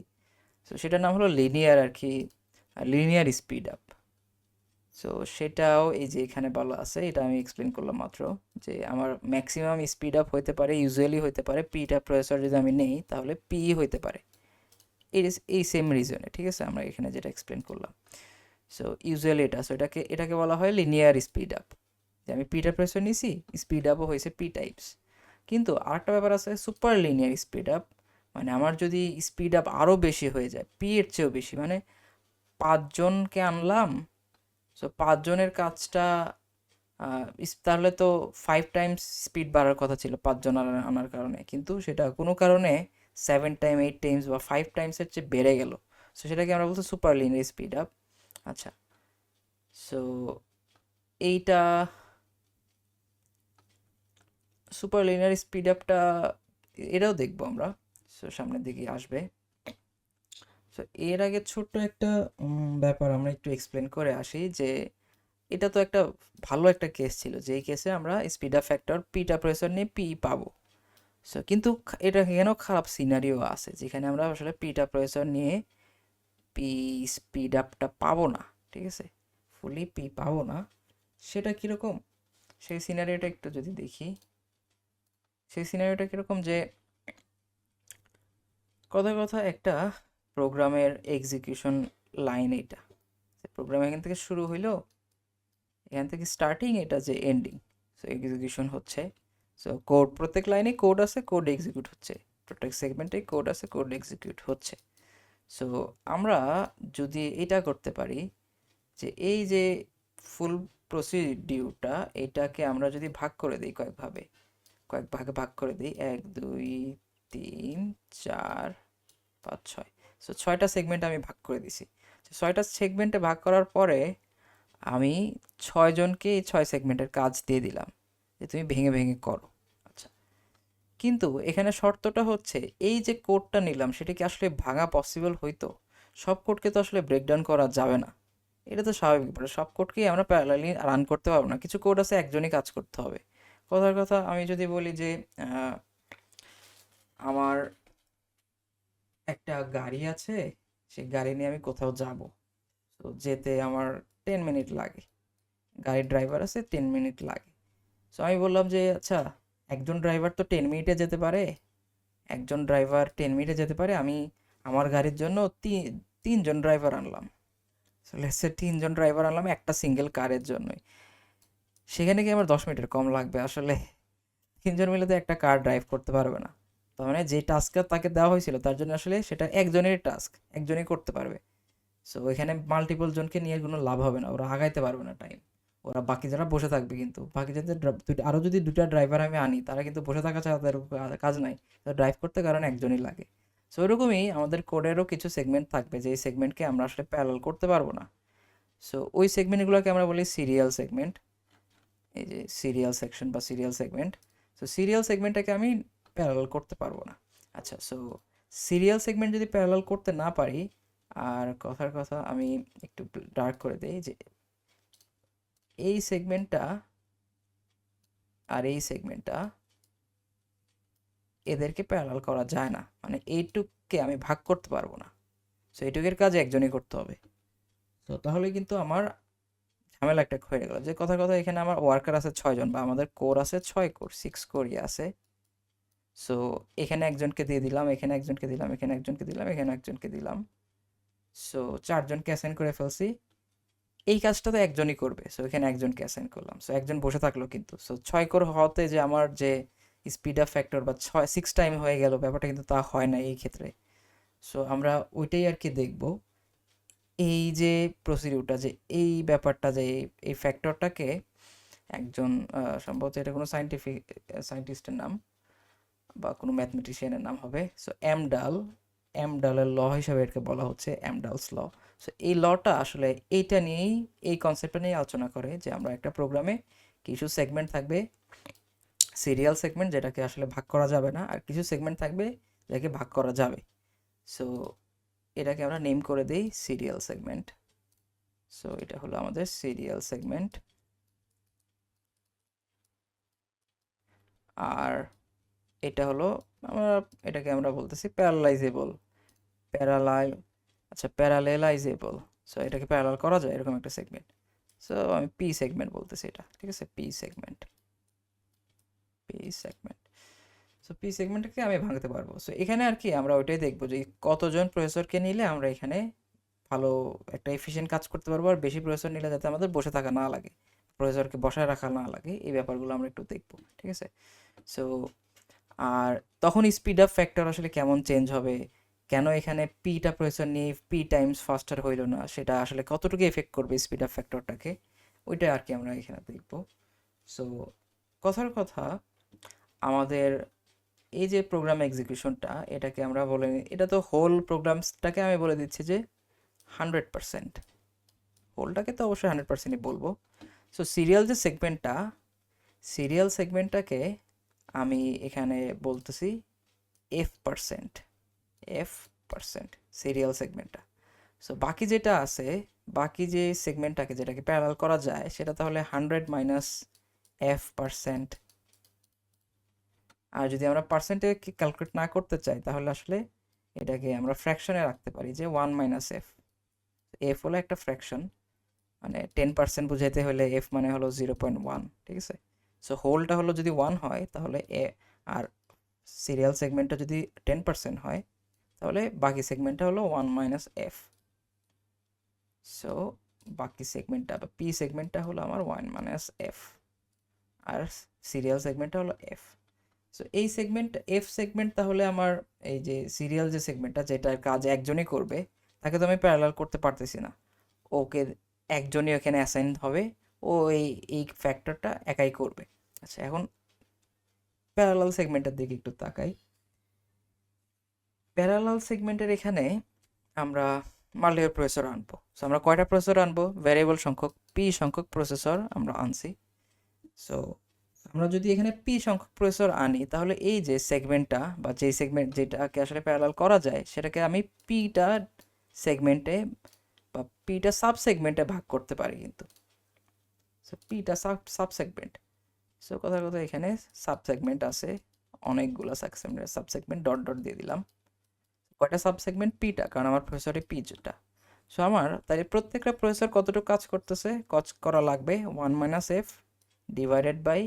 সো সেটার নাম হলো লিনিয়ার আর কি, লিনিয়ার স্পিড আপ। সো সেটাও এই যে এখানে বলা আছে, এটা আমি এক্সপ্লেন করলাম মাত্র, যে আমার ম্যাক্সিমাম স্পিড আপ হইতে পারে, ইউজুয়ালি হইতে পারে পিটা প্রসেসর যদি আমি নেই, তাহলে পি হইতে পারে। এই সেম রিজনে, ঠিক আছে, আমরা এখানে যেটা এক্সপ্লেন করলাম। সো ইউজুয়ালি এটা, সো এটাকে বলা হয় লিনিয়ার স্পিড আপ, যে আমি পিটা প্রসেসর নিছি, স্পিড আপও হয়েছে পি টাইপস। কিন্তু আরেকটা ব্যাপার আছে সুপার লিনিয়ার স্পিড আপ, মানে আমার যদি স্পিড আপ আরও বেশি হয়ে যায়, পি এর চেয়েও বেশি, মানে 5জনকে আনলাম, সো 5জনের কাজটা তাহলে তো 5 টাইমস স্পিড বাড়ার কথা ছিল 5জন আনার কারণে, কিন্তু সেটা কোনো কারণে 7 টাইম 8 টাইমস বা 5 টাইমসের চেয়ে বেড়ে গেল। সো সেটাকে আমরা বলছি সুপার লিনিয়ার স্পিড আপ। আচ্ছা, সো এইটা সুপার লিনিয়ার স্পিড আপটা, এটাও দেখবো আমরা, সো সামনের দিকে আসবে। সো এর আগে ছোট্ট একটা ব্যাপার আমরা একটু এক্সপ্লেন করে আসি, যে এটা তো একটা ভালো একটা কেস ছিল, যেই কেসে আমরা স্পিড আপ ফ্যাক্টর পিটা প্রসেসর নিয়ে পি পাবো। সো কিন্তু এটা এখানেও খারাপ সিনারিও আছে, যেখানে আমরা আসলে পিটা প্রসেসর নিয়ে পি স্পিড আপটা পাবো না, ঠিক আছে, ফুলি পি পাবো না। সেটা কীরকম, সেই সিনারিওটা একটু যদি দেখি, সেই সিনারিওটা কীরকম, যে কথা কথা একটা প্রোগ্রামের এক্সিকিউশন লাইন এটা, প্রোগ্রাম এখান থেকে শুরু হইলো, এখান থেকে স্টার্টিং, এটা যে এন্ডিং। সো এক্সিকিউশন হচ্ছে। সো কোড, প্রত্যেক লাইনে কোড আছে, কোড এক্সিকিউট হচ্ছে, প্রত্যেক সেগমেন্টে কোড আছে, কোড এক্সিকিউট হচ্ছে। সো আমরা যদি এটা করতে পারি যে এই যে ফুল প্রসিডিউরটা, এটাকে আমরা যদি ভাগ করে দিই কয়েক ভাগে ভাগ করে দিই, 1 2 3 4 5 6। সো 6টা সেগমেন্ট আমি ভাগ করে দিছি। 6টা সেগমেন্টে ভাগ করার পরে আমি 6 জনকে এই 6 সেগমেন্টের কাজ দিয়ে দিলাম যে তুমি ভেঙে ভেঙে করো। আচ্ছা, কিন্তু এখানে শর্তটা হচ্ছে এই যে কোডটা নিলাম সেটা কি আসলে ভাঙা পসিবল হইতো? সব কোডকে তো আসলে ব্রেকডাউন করা যাবে না, এটা তো স্বাভাবিক ব্যাপার। সব কোডকেই আমরা প্যারালালি রান করতে পারবো না, কিছু কোড আছে একজনই কাজ করতে হবে। কথার কথা আমি যদি বলি যে আমার একটা গাড়ি আছে, সেই গাড়ি নিয়ে আমি কোথাও যাব, তো যেতে আমার 10 মিনিট লাগে, গাড়ির ড্রাইভার আছে, 10 মিনিট লাগে। সো আমি বললাম যে আচ্ছা, একজন ড্রাইভার তো 10 মিনিটে যেতে পারে, আমি আমার গাড়ির জন্য তিনজন ড্রাইভার আনলাম। সো লেটস সে 3জন ড্রাইভার আনলাম একটা সিঙ্গেল কারের জন্যই। সেখানে কি আমার 10 মিনিটের কম লাগবে? আসলে 3জন মিলে তো একটা কার ড্রাইভ করতে পারবে না। তার মানে যে টাস্কটা তাকে দেওয়া হয়েছিল তার জন্য আসলে সেটা একজনের টাস্ক, একজনই করতে পারবে। সো এখানে মাল্টিপল জনকে নিয়ে কোনো লাভ হবে না, ওরা আগাইতে পারবে না টাইম, ওরা বাকি যারা বসে থাকবে। কিন্তু বাকি যাদের আরও যদি 2টা ড্রাইভার আমি আনি, তারা কিন্তু বসে থাকা ছাড়া তাদের কাজ নাই, ড্রাইভ করতে কারণ একজনই লাগে। সো ওরকমই আমাদের কোডেরও কিছু সেগমেন্ট থাকবে যে সেগমেন্টকে আমরা আসলে প্যারালাল করতে পারবো না। সো ওই সেগমেন্টগুলোকে আমরা বলি সিরিয়াল সেগমেন্ট, এই যে সিরিয়াল সেকশন বা সিরিয়াল সেগমেন্ট। সো সিরিয়াল সেগমেন্টটাকে আমি প্যারালাল করতে পারবো না। আচ্ছা, সো সিরিয়াল সেগমেন্ট যদি প্যারালাল করতে না পারি, আর কথার কথা আমি একটু ডার্ক করে দেই যে এই সেগমেন্টটা আর এই সেগমেন্টটা, এদেরকে প্যারালাল করা যায় না, মানে এইটুককে আমি ভাগ করতে পারবো না। সো এইটুকের কাজ একজনই করতে হবে। তো তাহলে কিন্তু আমার ঝামেলা একটা হয়ে গেল, যে কথার কথা এখানে আমার ওয়ার্কার আছে 6জন, বা আমাদের কোর আছে 6 কোর, 6 কোরই আছে। সো এখানে একজনকে দিয়ে দিলাম, এখানে একজনকে দিলাম, এখানে একজনকে দিলাম, এখানে একজনকে দিলাম। সো 4জনকে অ্যাসাইন করে ফেলছি। এই কাজটা তো একজনই করবে, সো এখানে একজনকে অ্যাসাইন করলাম। সো একজন বসে থাকলো, কিন্তু সো 6 কোর হওয়াতে যে আমার যে স্পিড আপ ফ্যাক্টর বা 6 টাইম হয়ে গেল, ব্যাপারটা কিন্তু তা হয় না এই ক্ষেত্রে। সো আমরা ওইটাই আর কি দেখব, এই যে প্রসিডিউরটা, যে এই ব্যাপারটা, যে এই ফ্যাক্টরটাকে একজন সম্ভবত এটা কোনো সায়েন্টিস্টের নাম বা কোনো ম্যাথমেটিশিয়ানের নাম হবে। সো এমডালের ল হিসাবে এটাকে বলা হচ্ছে এমডালস ল। সো এই লটা আসলে এইটা নিয়েই, এই কনসেপ্টটা নিয়ে আলোচনা করে যে আমরা একটা প্রোগ্রামে কিছু সেগমেন্ট থাকবে সিরিয়াল সেগমেন্ট, যেটাকে আসলে ভাগ করা যাবে না, আর কিছু সেগমেন্ট থাকবে যেটাকে ভাগ করা যাবে। সো এটাকে আমরা নেম করে দেই সিরিয়াল সেগমেন্ট। সো এটা হলো আমাদের সিরিয়াল সেগমেন্ট। আর এটা হলো আমরা, এটাকে আমরা বলতেছি প্যারালাইজেবল, প্যারালাল, আচ্ছা প্যারালেলাইজেবল। সো এটাকে প্যারালাল করা যায় এরকম একটা সেগমেন্ট। সো আমি পি সেগমেন্ট বলতেছি এটা, ঠিক আছে, পি সেগমেন্ট। সো পি সেগমেন্টকে আমি ভাঙতে পারবো। সো এখানে আর কি আমরা ওইটাই দেখবো যে কতজন প্রসেসরকে নিলে আমরা এখানে ভালো একটা এফিশিয়েন্ট কাজ করতে পারবো, আর বেশি প্রসেসর নিলে যাতে আমাদের বসে থাকা না লাগে, প্রসেসরকে বসায় রাখা না লাগে, এই ব্যাপারগুলো আমরা একটু দেখবো, ঠিক আছে। সো আর তখন স্পিড আপ ফ্যাক্টর আসলে কেমন চেঞ্জ হবে, কেন এখানে পিটা প্রসেসর নিয়ে পি টাইমস ফাস্টার হইলো না, সেটা আসলে কতটুকু এফেক্ট করবে স্পিড আপ ফ্যাক্টরটাকে, ওইটা আর কি আমরা এখানে দেখবো। সো কথার কথা, আমাদের এই যে প্রোগ্রাম এক্সিকিউশনটা, এটাকে আমরা বলে, এটা তো হোল প্রোগ্রামসটাকে আমি বলে দিচ্ছি যে 100%, হোলটাকে তো অবশ্যই 100%ই বলবো। সো সিরিয়াল সেগমেন্টটাকে আমি এখানে বলতেছি F%, F% সিরিয়াল সেগমেন্টটা। সো বাকি যেটা আছে, বাকি যে সেগমেন্টটাকে যেটাকে প্যারালাল করা যায়, সেটা তাহলে 100 মাইনাস F%। আর যদি আমরা পার্সেন্টে ক্যালকুলেট না করতে চাই, তাহলে আসলে এটাকে আমরা ফ্র্যাকশনে রাখতে পারি যে 1 মাইনাস এফ। এফ হলো একটা ফ্র্যাকশন, মানে 10% বুঝাইতে হলে এফ মানে হলো 0.1, ঠিক আছে। সো হোলটা হলো যদি 1 হয় তাহলে আর সিরিয়াল সেগমেন্টটা যদি 10% হয়, তাহলে বাকি সেগমেন্টটা হলো 1 মাইনাস এফ। সো বাকি সেগমেন্টটা বা পি সেগমেন্টটা হলো আমার 1 মাইনাস এফ, আর সিরিয়াল সেগমেন্টটা হলো এফ। সো এই সেগমেন্ট এফ সেগমেন্ট তাহলে আমার এই যে সিরিয়াল যে সেগমেন্টটা, যেটার কাজ একজনই করবে, তাকে তো আমি প্যারালাল করতে পারতেছি না। ওকে একজনই ওখানে অ্যাসাইন হবে, ও এই ফ্যাক্টরটা একাই করবে। আচ্ছা, এখন প্যারালাল সেগমেন্টের দিকে একটু তাকাই। প্যারালাল সেগমেন্টের এখানে আমরা মাল্টিপল প্রসেসর আনবো। সো আমরা কয়টা প্রসেসর আনবো? ভ্যারিয়েবল সংখ্যক পি সংখ্যক প্রসেসর আমরা আনছি। সো আমরা যদি এখানে পি সংখ্যক প্রসেসর আনি, তাহলে এই যে সেগমেন্টটা বা যেই সেগমেন্ট যেটাকে আসলে প্যারালাল করা যায়, সেটাকে আমি পিটা সেগমেন্টে বা পিটা সাব সেগমেন্টে ভাগ করতে পারি কিন্তু। সো পিটা সাব সেগমেন্ট। সো কথার কথা এখানে সাব সেগমেন্ট আছে অনেকগুলো সাব সেগমেন্ট ডট ডট দিয়ে দিলাম। কয়টা সাব সেগমেন্ট? পিটা, কারণ আমার প্রসেসরে পি যেটা। সো আমার তাই প্রত্যেকটা প্রসেসর কতটুকু কাজ করতেছে, কাজ করা লাগবে 1 minus F divided by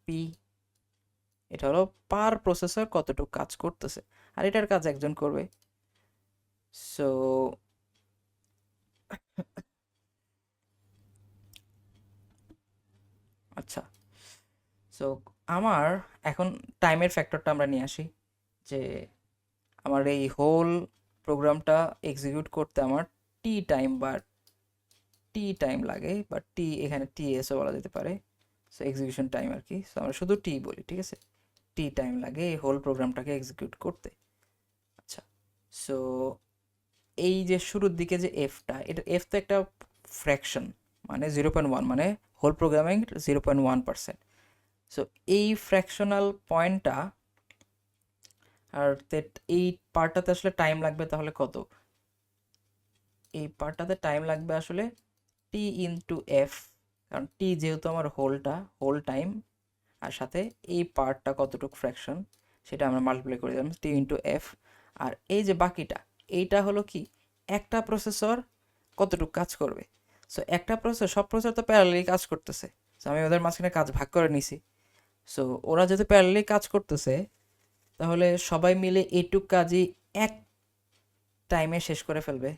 P. এটা হলো পার প্রসেসর কতটুকু কাজ করতেছে, আর এটার কাজ একজন করবে। সো আচ্ছা, সো আমার এখন টাইমের ফ্যাক্টরটা আমরা নিয়ে আসি, যে আমার এই হোল প্রোগ্রামটা এক্সিকিউট করতে আমার টি টাইম বা টি টাইম লাগে, বা টি এখানে টি এসও বলা যেতে পারে। সো এক্সিকিউশন টাইম আর কি, সো আমরা শুধু টি বলি, ঠিক আছে? টি টাইম লাগে এই হোল প্রোগ্রামটাকে এক্সিকিউট করতে। আচ্ছা, সো এই যে শুরুর দিকে যে এফটা, এটা এফ তো একটা ফ্র্যাকশন, মানে 0.1, মানে হোল প্রোগ্রামিং 0.1%। সো এই ফ্র্যাকশনাল পয়েন্টটা, আর এই পার্টটাতে আসলে টাইম লাগবে তাহলে কত? এই পার্টটাতে টাইম লাগবে আসলে টি ইন্টু এফ, কারণ টি যেহেতু আমার হোল টাইম, আর সাথে এই পার্টটা কতটুকু ফ্র্যাকশন সেটা আমরা মাল্টিপ্লাই করে দিলাম টি ইন্টু এফ। আর এই যে বাকিটা, এইটা হলো কি একটা প্রসেসর কতটুকু কাজ করবে। সো একটা প্রসেসর, সব প্রসেসর তো প্যারালালি কাজ করতেছে, সো আমি ওদের মাঝখানে কাজ ভাগ করে নিছি। সো ওরা যেহেতু প্যারালালি কাজ করতেছে, তাহলে সবাই মিলে এইটুক কাজই এক টাইমে শেষ করে ফেলবে,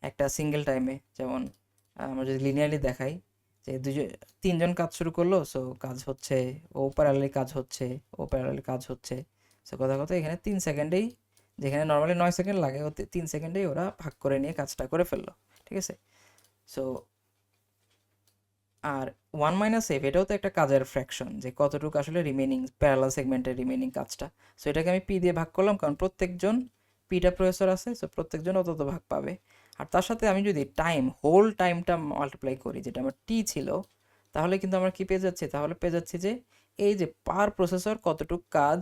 একটা সিঙ্গেল টাইমে। যেমন আমরা যদি লিনিয়ারলি দেখাই, যে তিনজন কাজ শুরু করলো, সো কাজ হচ্ছে, ও প্যারালালি কাজ হচ্ছে, ও প্যারালালি কাজ হচ্ছে। সো কথা কথা এখানে 3 সেকেন্ডেই, যেখানে নর্মালি 9 সেকেন্ড লাগে, ও 3 সেকেন্ডেই ওরা ভাগ করে নিয়ে কাজটা করে ফেললো, ঠিক আছে? সো আর 1 মাইনাস এফ, এটাও তো একটা কাজের ফ্র্যাকশন, যে কতটুকু আসলে রিমেনিং প্যারালাল সেগমেন্টের রিমেনিং কাজটা। সো এটাকে আমি পি দিয়ে ভাগ করলাম, কারণ প্রত্যেকজন পিটা প্রসেসর আছে, সো প্রত্যেকজন অত ভাগ পাবে। আর তার সাথে আমি যদি হোল টাইমটা মাল্টিপ্লাই করি, যেটা আমার টি ছিল, তাহলে কিন্তু আমরা কি পেয়ে যাচ্ছি? তাহলে পেয়ে যাচ্ছি যে এই যে পার প্রসেসর কতটুক কাজ,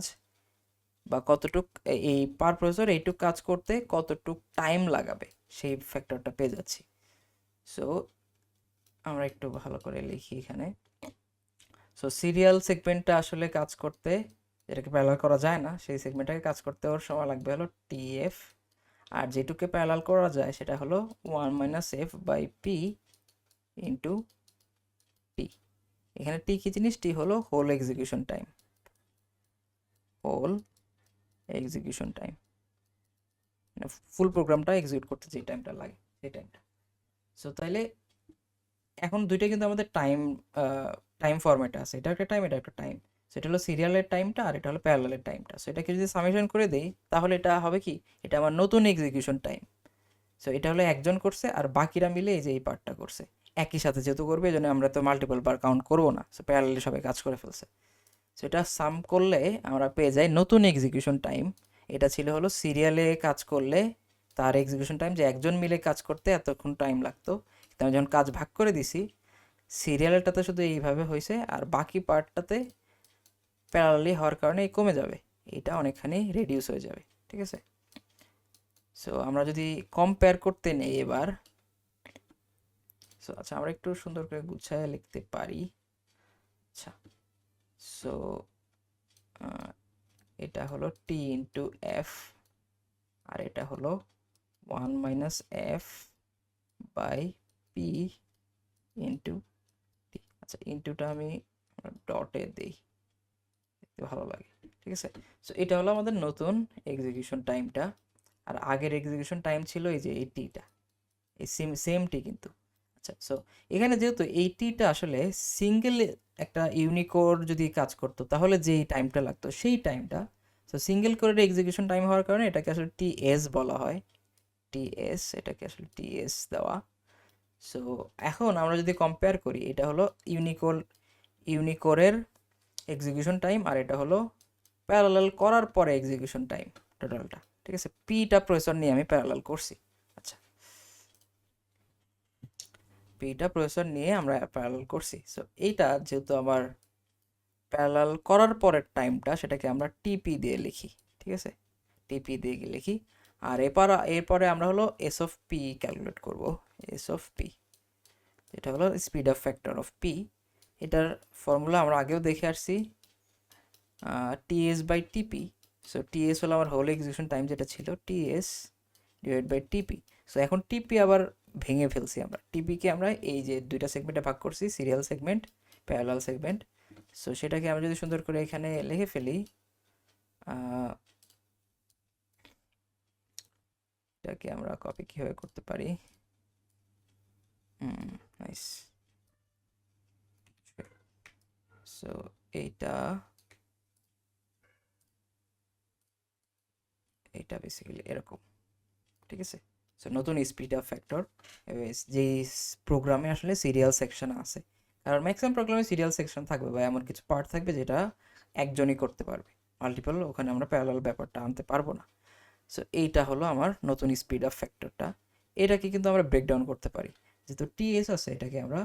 বা কতটুক এই পার প্রসেসর এইটুক কাজ করতে কতটুক টাইম লাগাবে, সেই ফ্যাক্টরটা পেয়ে যাচ্ছি। সো আমরা একটু ভালো করে লিখি এখানে। সো সিরিয়াল সেগমেন্টটা আসলে কাজ করতে, যেটাকে প্যারালাল করা যায় না, সেই সেগমেন্টটাকে কাজ করতে ওর সময় লাগবে হলো টিএফ। আর যেটুকে প্যারালাল করা যায় সেটা হলো 1 minus F by P into T. এখানে টি কি জিনিস? টি হলো whole execution time, whole execution time, মানে ফুল প্রোগ্রামটা এক্সিকিউট করতে যে টাইমটা লাগে সেই টাইমটা। সো তাইলে এখন দুইটা কিন্তু আমাদের টাইম টাইম ফরম্যাটে আছে, এটা একটা টাইম, এটা একটা টাইম। সেটা হলো সিরিয়ালের টাইমটা, আর এটা হলো প্যারালালের টাইমটা। সো এটাকে যদি সামেশন করে দেই, তাহলে এটা হবে কি, এটা আমার নতুন এক্সিকিউশন টাইম। সো এটা হলো একজন করছে, আর বাকিরা মিলে এই যে এই পার্টটা করছে একই সাথে, যেহেতু করবে এই জন্য আমরা তো মাল্টিপল বার কাউন্ট করবো না, সো প্যারালালি সবাই কাজ করে ফেলছে। সো এটা সাম করলে আমরা পেয়ে যাই নতুন এক্সিকিউশন টাইম। এটা ছিল হলো সিরিয়ালে কাজ করলে তার এক্সিকিউশন টাইম, যে একজন মিলে কাজ করতে এতক্ষণ টাইম লাগতো, কিন্তু আমি যখন কাজ ভাগ করে দিছি, সিরিয়ালটাতে শুধু এইভাবে হয়েছে, আর বাকি পার্টটাতে প্যারালালি হওয়ার কারণে এই কমে যাবে, এটা অনেকখানি রেডিউস হয়ে যাবে, ঠিক আছে? সো আমরা যদি কম্পেয়ার করতে নেই এবার, সো আচ্ছা আমরা একটু সুন্দর করে গুছায় লিখতে পারি। আচ্ছা, সো এটা হলো টি ইন্টু এফ, আর এটা হলো 1 minus F by P into T. আচ্ছা, ইন্টুটা আমি ডটে দিই, দেখতে ভালো লাগে। ঠিক আছে। সো এটা হলো আমাদের নতুন এক্সিকিউশন টাইমটা। আর আগের এক্সিকিউশন টাইম ছিল এই যে এই টিটা, এই সেম টি কিন্তু। আচ্ছা, সো এখানে যেহেতু এই টিটা আসলে সিঙ্গেল একটা ইউনিকোর যদি কাজ করতো তাহলে যেই টাইমটা লাগতো সেই টাইমটা, সো সিঙ্গেল কোরের এক্সিকিউশন টাইম হওয়ার কারণে এটাকে আসলে টিএস বলা হয়। টিএস, এটাকে আসলে টিএস দেওয়া। সো এখন আমরা যদি কম্পেয়ার করি, এটা হলো ইউনিকোরের এক্সিকিউশন টাইম, আর এটা হলো প্যারালাল করার পরে এক্সিকিউশন টাইম টোটালটা। ঠিক আছে, পিটা প্রসেসর নিয়ে আমি প্যারালাল করছি। আচ্ছা, পিটা প্রসেসর নিয়ে আমরা প্যারালাল করছি। সো এইটা যেহেতু আবার প্যারালাল করার পরের টাইমটা, সেটাকে আমরা টিপি দিয়ে লিখি। ঠিক আছে, টিপি দিয়ে লিখি। আর এরপরে আমরা হলো এস অফ পি ক্যালকুলেট করব। এস অফ পি, এটা হলো speed of factor of P. এটার ফর্মুলা আমরা আগেও দেখে আসছি, টিএস বাই টিপি। সো টিএস হলো আমার হোল এক্সিকিউশন টাইম যেটা ছিল, টিএস ডিভাইড বাই টিপি। সো এখন টিপি আবার ভেঙে ফেলছি আমরা। টিপিকে আমরা এই যে দুইটা সেগমেন্টে ভাগ করছি, serial segment, parallel segment. So সেটাকে আমরা যদি সুন্দর করে এখানে লিখে ফেলি, এটাকে আমরা কপি কীভাবে করতে পারি, নাইস। সো এইটা বেসিক্যালি এরকম। ঠিক আছে, সো নতুন স্পিড অফ ফ্যাক্টর যেই প্রোগ্রামে আসলে সিরিয়াল সেকশন আছে, কারণ ম্যাক্সিমাম প্রোগ্রামে সিরিয়াল সেকশন থাকবে বা এমন কিছু পার্ট থাকবে যেটা একজনই করতে পারবে, মাল্টিপল ওখানে আমরা প্যারালাল ব্যাপারটা আনতে পারবো না। সো এইটা হলো আমার নতুন স্পিড অফ ফ্যাক্টরটা। এটাকে কিন্তু আমরা ব্রেকডাউন করতে পারি, যেহেতু টিএস আছে এটাকে আমরা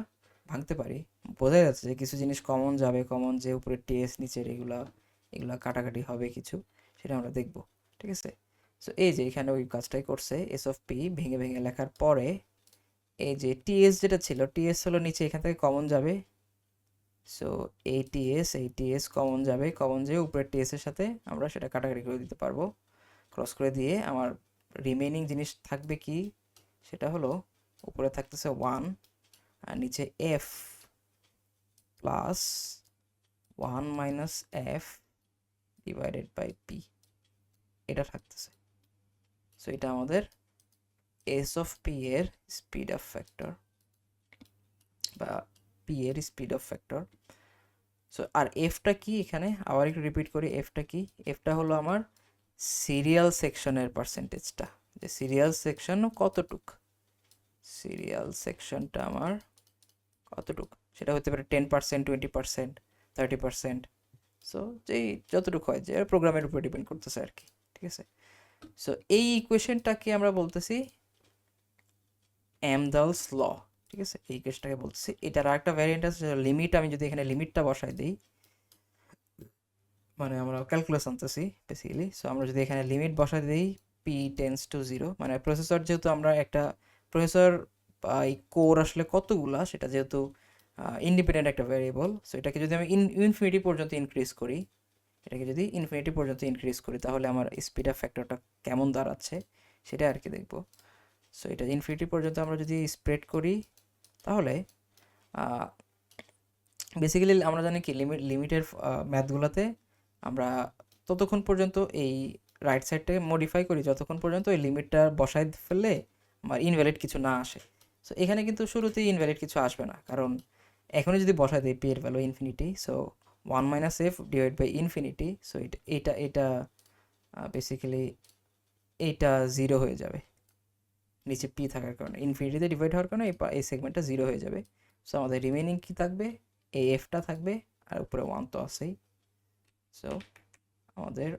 ভাঙতে পারি। বোঝা যাচ্ছে যে কিছু জিনিস কমন যাবে, কমন যে উপরে টিএস নিচের এগুলা এগুলা কাটাকাটি হবে কিছু, সেটা আমরা দেখব। ঠিক আছে, সো এই যে এখানে ওই কাজটাই করছে, এস অফ পি ভেঙে ভেঙে লেখার পরে এই যে টিএস যেটা ছিল, টিএস হলো নিচে এখান থেকে কমন যাবে। সো এই টিএস কমন যাবে, কমন যেয়ে উপরের টিএস এর সাথে আমরা সেটা কাটাকাটি করে দিতে পারবো। ক্রস করে দিয়ে আমার রিমেইনিং জিনিস থাকবে কি, সেটা হলো উপরে থাকতেছে 1 আর নিচে F plus 1 minus F divided by P, এটা থাকতেছে। সো এটা আমাদের এস অফ পি এর স্পিড অফ ফ্যাক্টর বা পি এর স্পিড অফ ফ্যাক্টর। সো আর এফটা কি, এখানে আবার একটু রিপিট করি, এফটা কি, এফটা হলো আমার সিরিয়াল সেকশনের পার্সেন্টেজটা, যে সিরিয়াল সেকশন কতটুক, সিরিয়াল সেকশনটা আমার কতটুক, সেটা হতে পারে 10%, 20%, 30%। সো যেই যতটুকু হয়, যে প্রোগ্রামের উপর ডিপেন্ড করতেছে আর কি। ঠিক আছে, সো এই ইকুয়েশনটাকে আমরা বলতেছি অ্যামদালস ল। ঠিক আছে, এই ইকুয়েশনটাকে বলতেছি। এটার আরেকটা ভ্যারিয়েন্ট আছে, লিমিট। আমি যদি এখানে লিমিটটা বসাই দিই, মানে আমরা ক্যালকুলাস আনতেছি বেসিক্যালি। সো আমরা যদি এখানে লিমিট বসাই দিই পি টেন্স টু 0, মানে প্রসেসর যেহেতু আমরা একটা প্রসেসর বা এই কোর আসলে কতগুলা, সেটা যেহেতু ইন্ডিপেন্ডেন্ট একটা ভ্যারিয়েবল, সো এটাকে যদি আমি ইনফিনিটি পর্যন্ত ইনক্রিজ করি, এটাকে যদি ইনফিনিটি পর্যন্ত ইনক্রিজ করি, তাহলে আমার স্পিড অফ ফ্যাক্টরটা কেমন দাঁড়াচ্ছে সেটা আর কি দেখবো। সো এটা ইনফিনিটি পর্যন্ত আমরা যদি স্প্রেড করি, তাহলে বেসিক্যালি আমরা জানি কি লিমিটের ম্যাথগুলোতে আমরা ততক্ষণ পর্যন্ত এই রাইট সাইডটাকে মডিফাই করি যতক্ষণ পর্যন্ত এই লিমিটটা বসাই ফেললে আমার ইনভ্যালিড কিছু না আসে। সো এখানে কিন্তু শুরুতেই ইনভ্যালিড কিছু আসবে না, কারণ এখনই যদি বসাই দিই পি এর value infinity, so 1 minus F divide by infinity, so এটা বেসিক্যালি এইটা 0 হয়ে যাবে নিচে পি থাকার কারণে, ইনফিনিটিতে ডিভাইড হওয়ার কারণে এই সেগমেন্টটা 0 হয়ে যাবে। সো আমাদের রিমেনিং কি থাকবে, এই এফটা থাকবে, আর উপরে 1 তো আছেই। সো আমাদের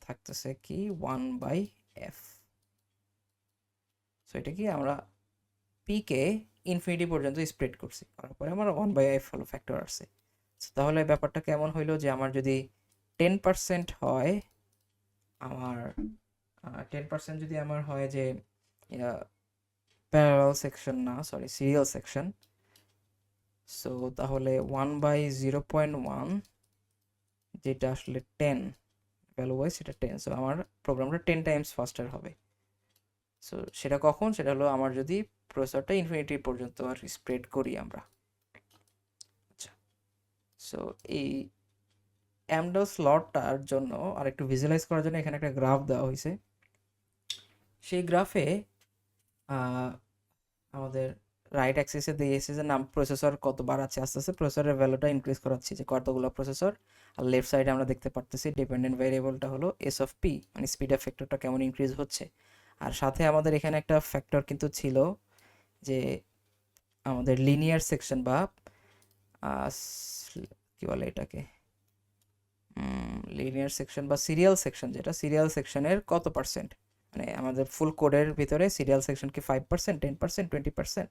থাকতেছে কি 1 বাই এফ। সো এটা কি আমরা পিকে ইনফিনিটি পর্যন্ত স্প্রেড করছি, করার পরে আমার 1 বাই এফ হলো ফ্যাক্টর আসছে। তাহলে ব্যাপারটা কেমন হইলো, যে আমার যদি 10% হয়, আমার 10% যদি আমার হয় যে প্যারালাল সেকশন না, সরি সিরিয়াল সেকশন, সো তাহলে 1 বাই 0.1, যেটা আসলে 10 ভ্যালু ওয়াইজ সেটা 10, সো আমার প্রোগ্রামটা 10 টাইমস ফাস্টার হবে। সো সেটা কখন, সেটা হলো আমার যদি প্রসেসরটা ইনফিনিটি পর্যন্ত আর স্প্রেড করি আমরা। আচ্ছা, সো এই অ্যামডাল স্লটটার জন্য আর একটু ভিজুয়ালাইজ করার জন্য এখানে একটা গ্রাফ দেওয়া হয়েছে। সেই গ্রাফে আমাদের রাইট অ্যাক্সিসে দিয়েছে যে নাম প্রসেসর কত বাড়াচ্ছে, আস্তে আস্তে প্রসেসরের ভ্যালুটা ইনক্রিজ করাচ্ছি যে কতগুলো প্রসেসর। আর লেফট সাইডে আমরা দেখতে পারতেছি ডিপেন্ডেন্ট ভ্যারিয়েবলটা হলো এস অফ পি, মানে স্পিড অফ ফ্যাক্টরটা কেমন ইনক্রিজ হচ্ছে। আর সাথে আমাদের এখানে একটা ফ্যাক্টর কিন্তু ছিল যে আমাদের লিনিয়ার সেকশন বা কি বলে এটাকে, লিনিয়ার সেকশন বা সিরিয়াল সেকশন, যেটা সিরিয়াল সেকশনের কত পার্সেন্ট, মানে আমাদের ফুল কোডের ভিতরে সিরিয়াল সেকশন কি 5%, 10%, 20%।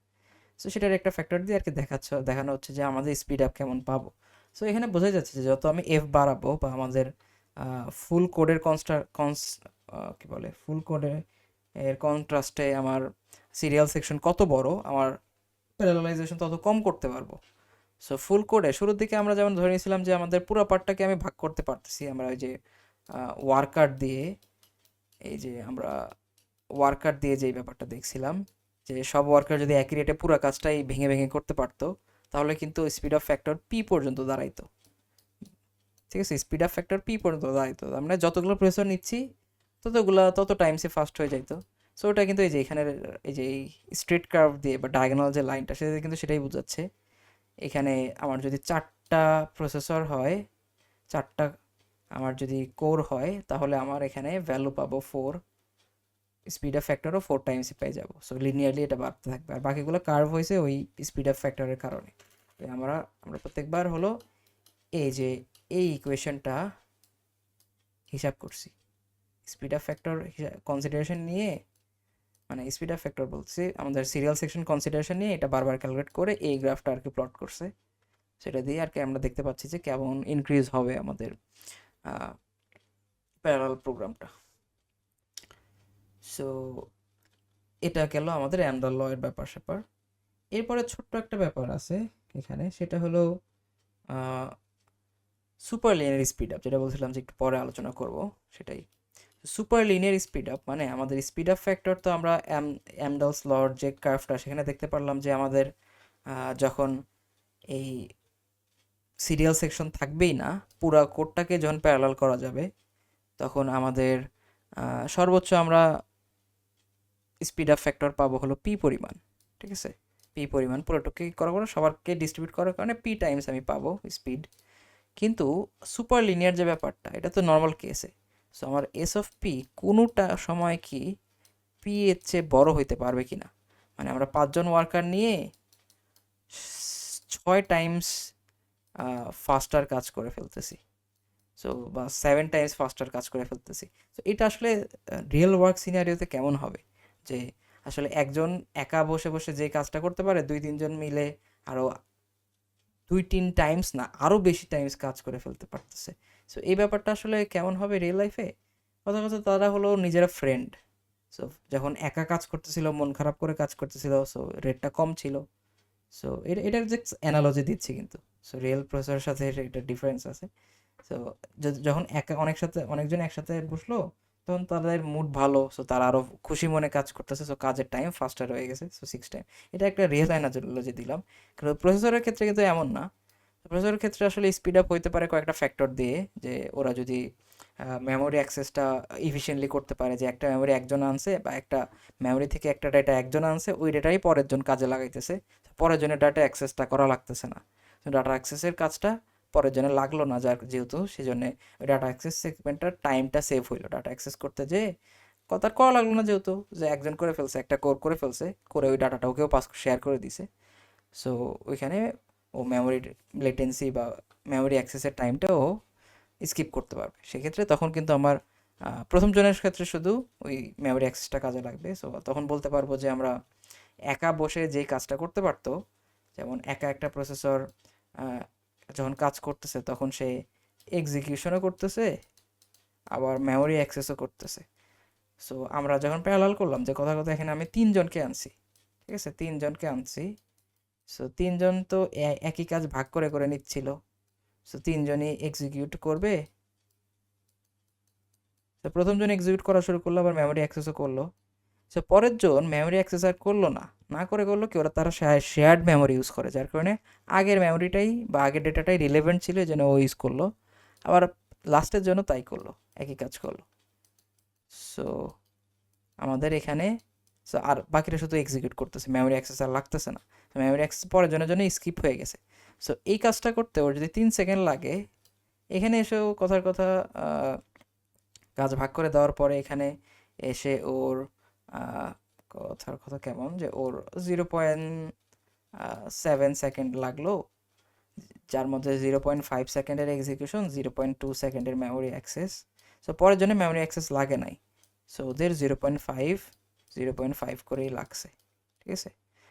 সো সেটার একটা ফ্যাক্টর দিয়ে আর কি দেখানো হচ্ছে যে আমাদের স্পিড আপ কেমন পাবো। সো এখানে বোঝা যাচ্ছে যে যত আমি এফ বাড়াবো বা আমাদের ফুল কোডের কি বলে ফুল কোডের এর কন্ট্রাস্টে আমার সিরিয়াল সেকশন কত বড়, আমার প্যারালালাইজেশন তত কম করতে পারবো। সো ফুল কোডে শুরুর দিকে আমরা যেমন ধরে নিয়েছিলাম যে আমাদের পুরো পার্টটাকে আমি ভাগ করতে পারতেছি, আমরা ওই যে ওয়ার্কার দিয়ে, এই যে আমরা ওয়ার্কার দিয়ে যেই ব্যাপারটা দেখছিলাম যে সব ওয়ার্কার যদি একই রেটে পুরো কাজটাই ভেঙে ভেঙে করতে পারতো তাহলে কিন্তু স্পিড অফ ফ্যাক্টর পি পর্যন্ত দাঁড়াইতো। ঠিক আছে, স্পিড অফ ফ্যাক্টর পি পর্যন্ত দাঁড়াইতো, আমরা যতগুলো প্রসেসর নিচ্ছি তত টাইমসে ফাস্ট হয়ে যাইতো। সো ওটা কিন্তু এই যে এখানের এই যে এই স্ট্রেট কার্ভ দিয়ে বা ডায়াগোনাল যে লাইনটা সেটা কিন্তু সেটাই বোঝাচ্ছে। এখানে আমার যদি 4টা প্রসেসর হয়, 4টা আমার যদি কোর হয়, তাহলে আমার এখানে ভ্যালু পাবো 4, স্পিড অফ ফ্যাক্টরও 4 টাইমস পেয়ে যাবো। সো লিনিয়ারলি এটা বাড়তে থাকবে, আর বাকিগুলো কার্ভ হয়েছে ওই স্পিড অফ ফ্যাক্টরের কারণে। তো আমরা আমরা প্রত্যেকবার হলো এই যে এই ইকুয়েশনটা হিসাব করছি স্পিড অফ ফ্যাক্টর কনসিডারেশন নিয়ে, মানে স্পিড অফ ফ্যাক্টর বলছি আমাদের সিরিয়াল সেকশন কনসিডারেশন নিয়ে এটা বারবার ক্যালকুলেট করে এই গ্রাফটা আর কি প্লট করছে। সেটা দিয়ে আর কি আমরা দেখতে পাচ্ছি যে কেমন ইনক্রিজ হবে আমাদের প্যারালাল প্রোগ্রামটা। সো এটা গেল আমাদের অ্যান্ডার ল এর ব্যাপার স্যাপার। এরপরে ছোট্ট একটা ব্যাপার আছে এখানে, সেটা হলো সুপার লিনিয়ার স্পিড আপ, যেটা বলছিলাম যে একটু পরে আলোচনা করব সেটাই। সুপার লিনিয়ার স্পিড আপ মানে আমাদের স্পিড আপ ফ্যাক্টর তো আমরা অ্যামডালস লর যে কার্ভটা সেখানে দেখতে পারলাম যে আমাদের যখন এই সিরিয়াল সেকশন থাকবেই না, পুরা কোডটাকে যখন প্যারালাল করা যাবে তখন আমাদের সর্বোচ্চ আমরা স্পিড আপ ফ্যাক্টর পাবো হলো পি পরিমাণ। ঠিক আছে, পি পরিমাণ পুরোটাকে করার পরে সবারকে ডিস্ট্রিবিউট করার কারণে পি টাইমস আমি পাবো স্পিড। কিন্তু সুপার লিনিয়ার যে ব্যাপারটা এটা তো নর্মাল কেসে। সো আমার এস অফ পি কোনোটা সময় কি পি এর চেয়ে বড় হইতে পারবে কি না, মানে আমরা 5জন ওয়ার্কার নিয়ে 6 টাইমস ফাস্টার কাজ করে ফেলতেছি, সো বা 7 টাইমস ফাস্টার কাজ করে ফেলতেছি। তো এটা আসলে রিয়েল ওয়ার্ক সিনারিওতে কেমন হবে, যে আসলে একজন একা বসে বসে যে কাজটা করতে পারে 2-3 জন মিলে আরও 2-3 টাইমস না আরও বেশি টাইমস কাজ করে ফেলতে পারতেছে। সো এই ব্যাপারটা আসলে কেমন হবে রিয়েল লাইফে। কথা কথা তারা হলো নিজেরা ফ্রেন্ড। সো যখন একা কাজ করতেছিল, মন খারাপ করে কাজ করতেছিল, সো রেটটা কম ছিল। সো এটার যে অ্যানালজি দিচ্ছি কিন্তু, সো রিয়েল প্রসেসরের সাথে এটা ডিফারেন্স আছে। সো যখন অনেকজন একসাথে বসলো তখন তাদের মুড ভালো, সো তারা আরও খুশি মনে কাজ করতেছে, সো কাজের টাইম ফাস্টার হয়ে গেছে, সো 6 টাইম। এটা একটা রিয়েল অ্যানালজি দিলাম, কিন্তু প্রসেসরের ক্ষেত্রে কিন্তু এমন না। প্রসেসরের ক্ষেত্রে আসলে স্পিড আপ হইতে পারে কয়েকটা ফ্যাক্টর দিয়ে, যে ওরা যদি মেমোরি অ্যাক্সেসটা ইফিশিয়েন্টলি করতে পারে, যে একটা মেমোরি একজন আনছে বা একটা মেমোরি থেকে একটা ডেটা একজন আনছে, ওই ডেটাই পরের জন কাজে লাগাইতেছে, পরের জনের ডাটা অ্যাক্সেসটা করা লাগতেছে না। তো ডাটা অ্যাক্সেসের কাজটা পরের জন্য লাগলো না, যার যেহেতু সেই জন্যে ওই ডাটা অ্যাক্সেস সেগমেন্টটার টাইমটা সেভ হইলো। ডাটা অ্যাক্সেস করতে যে তার করা লাগলো না, যেহেতু যে একজন করে ফেলছে, একটা কোর করে ফেলছে, করে ওই ডাটাটা ওকেও পাস শেয়ার করে দিছে। সো ওইখানে ও মেমোরির লেটেন্সি বা মেমোরি অ্যাক্সেসের টাইমটাও স্কিপ করতে পারবে। সেক্ষেত্রে তখন কিন্তু আমার প্রথম জনের ক্ষেত্রে শুধু ওই মেমোরি অ্যাক্সেসটা কাজে লাগবে। সো তখন বলতে পারবো যে আমরা একা বসে যেই কাজটা করতে পারতো, যেমন একা একটা প্রসেসর যখন কাজ করতেছে তখন সে এক্সিকিউশনও করতেছে আবার মেমোরি অ্যাক্সেসও করতেছে। সো আমরা যখন প্যারালাল করলাম, যে কথা কথা এখানে আমি 3জনকে আনছি, ঠিক আছে, 3জনকে আনছি। সো 3জন তো একই কাজ ভাগ করে করে নিচ্ছিল, সো 3জনই এক্সিকিউট করবে। তো প্রথম জন এক্সিকিউট করা শুরু করলো, আবার মেমোরি অ্যাক্সেসও করলো। সো পরের জন মেমোরি অ্যাক্সেস আর করলো না, না করে করলো কি, ওরা তারা শেয়ার্ড মেমোরি ইউজ করে, যার কারণে আগের মেমোরিটাই বা আগের ডেটাটাই রিলেভেন্ট ছিল, এই জন্য ও ইউজ করলো। আবার লাস্টের জন্য তাই করলো, একই কাজ করলো। সো আমাদের এখানে সো আর বাকিটা শুধু এক্সিকিউট করতেছে, মেমোরি অ্যাক্সেস আর লাগতেছে না। মেমোরি অ্যাক্সেস পরের জন্য স্কিপ হয়ে গেছে। সো এই কাজটা করতে ওর যদি 3 সেকেন্ড লাগে, এখানে এসেও কথার কথা কাজ ভাগ করে দেওয়ার পরে এখানে এসে ওর কথার কথা কেমন যে ওর 0.7 সেকেন্ড লাগলো, যার মধ্যে 0.5 সেকেন্ডের এক্সিকিউশন, 0.2 সেকেন্ডের মেমোরি অ্যাক্সেস। সো পরের জন্য মেমোরি অ্যাক্সেস লাগে নাই। সো ওদের 0.5 করেই লাগছে, ঠিক আছে।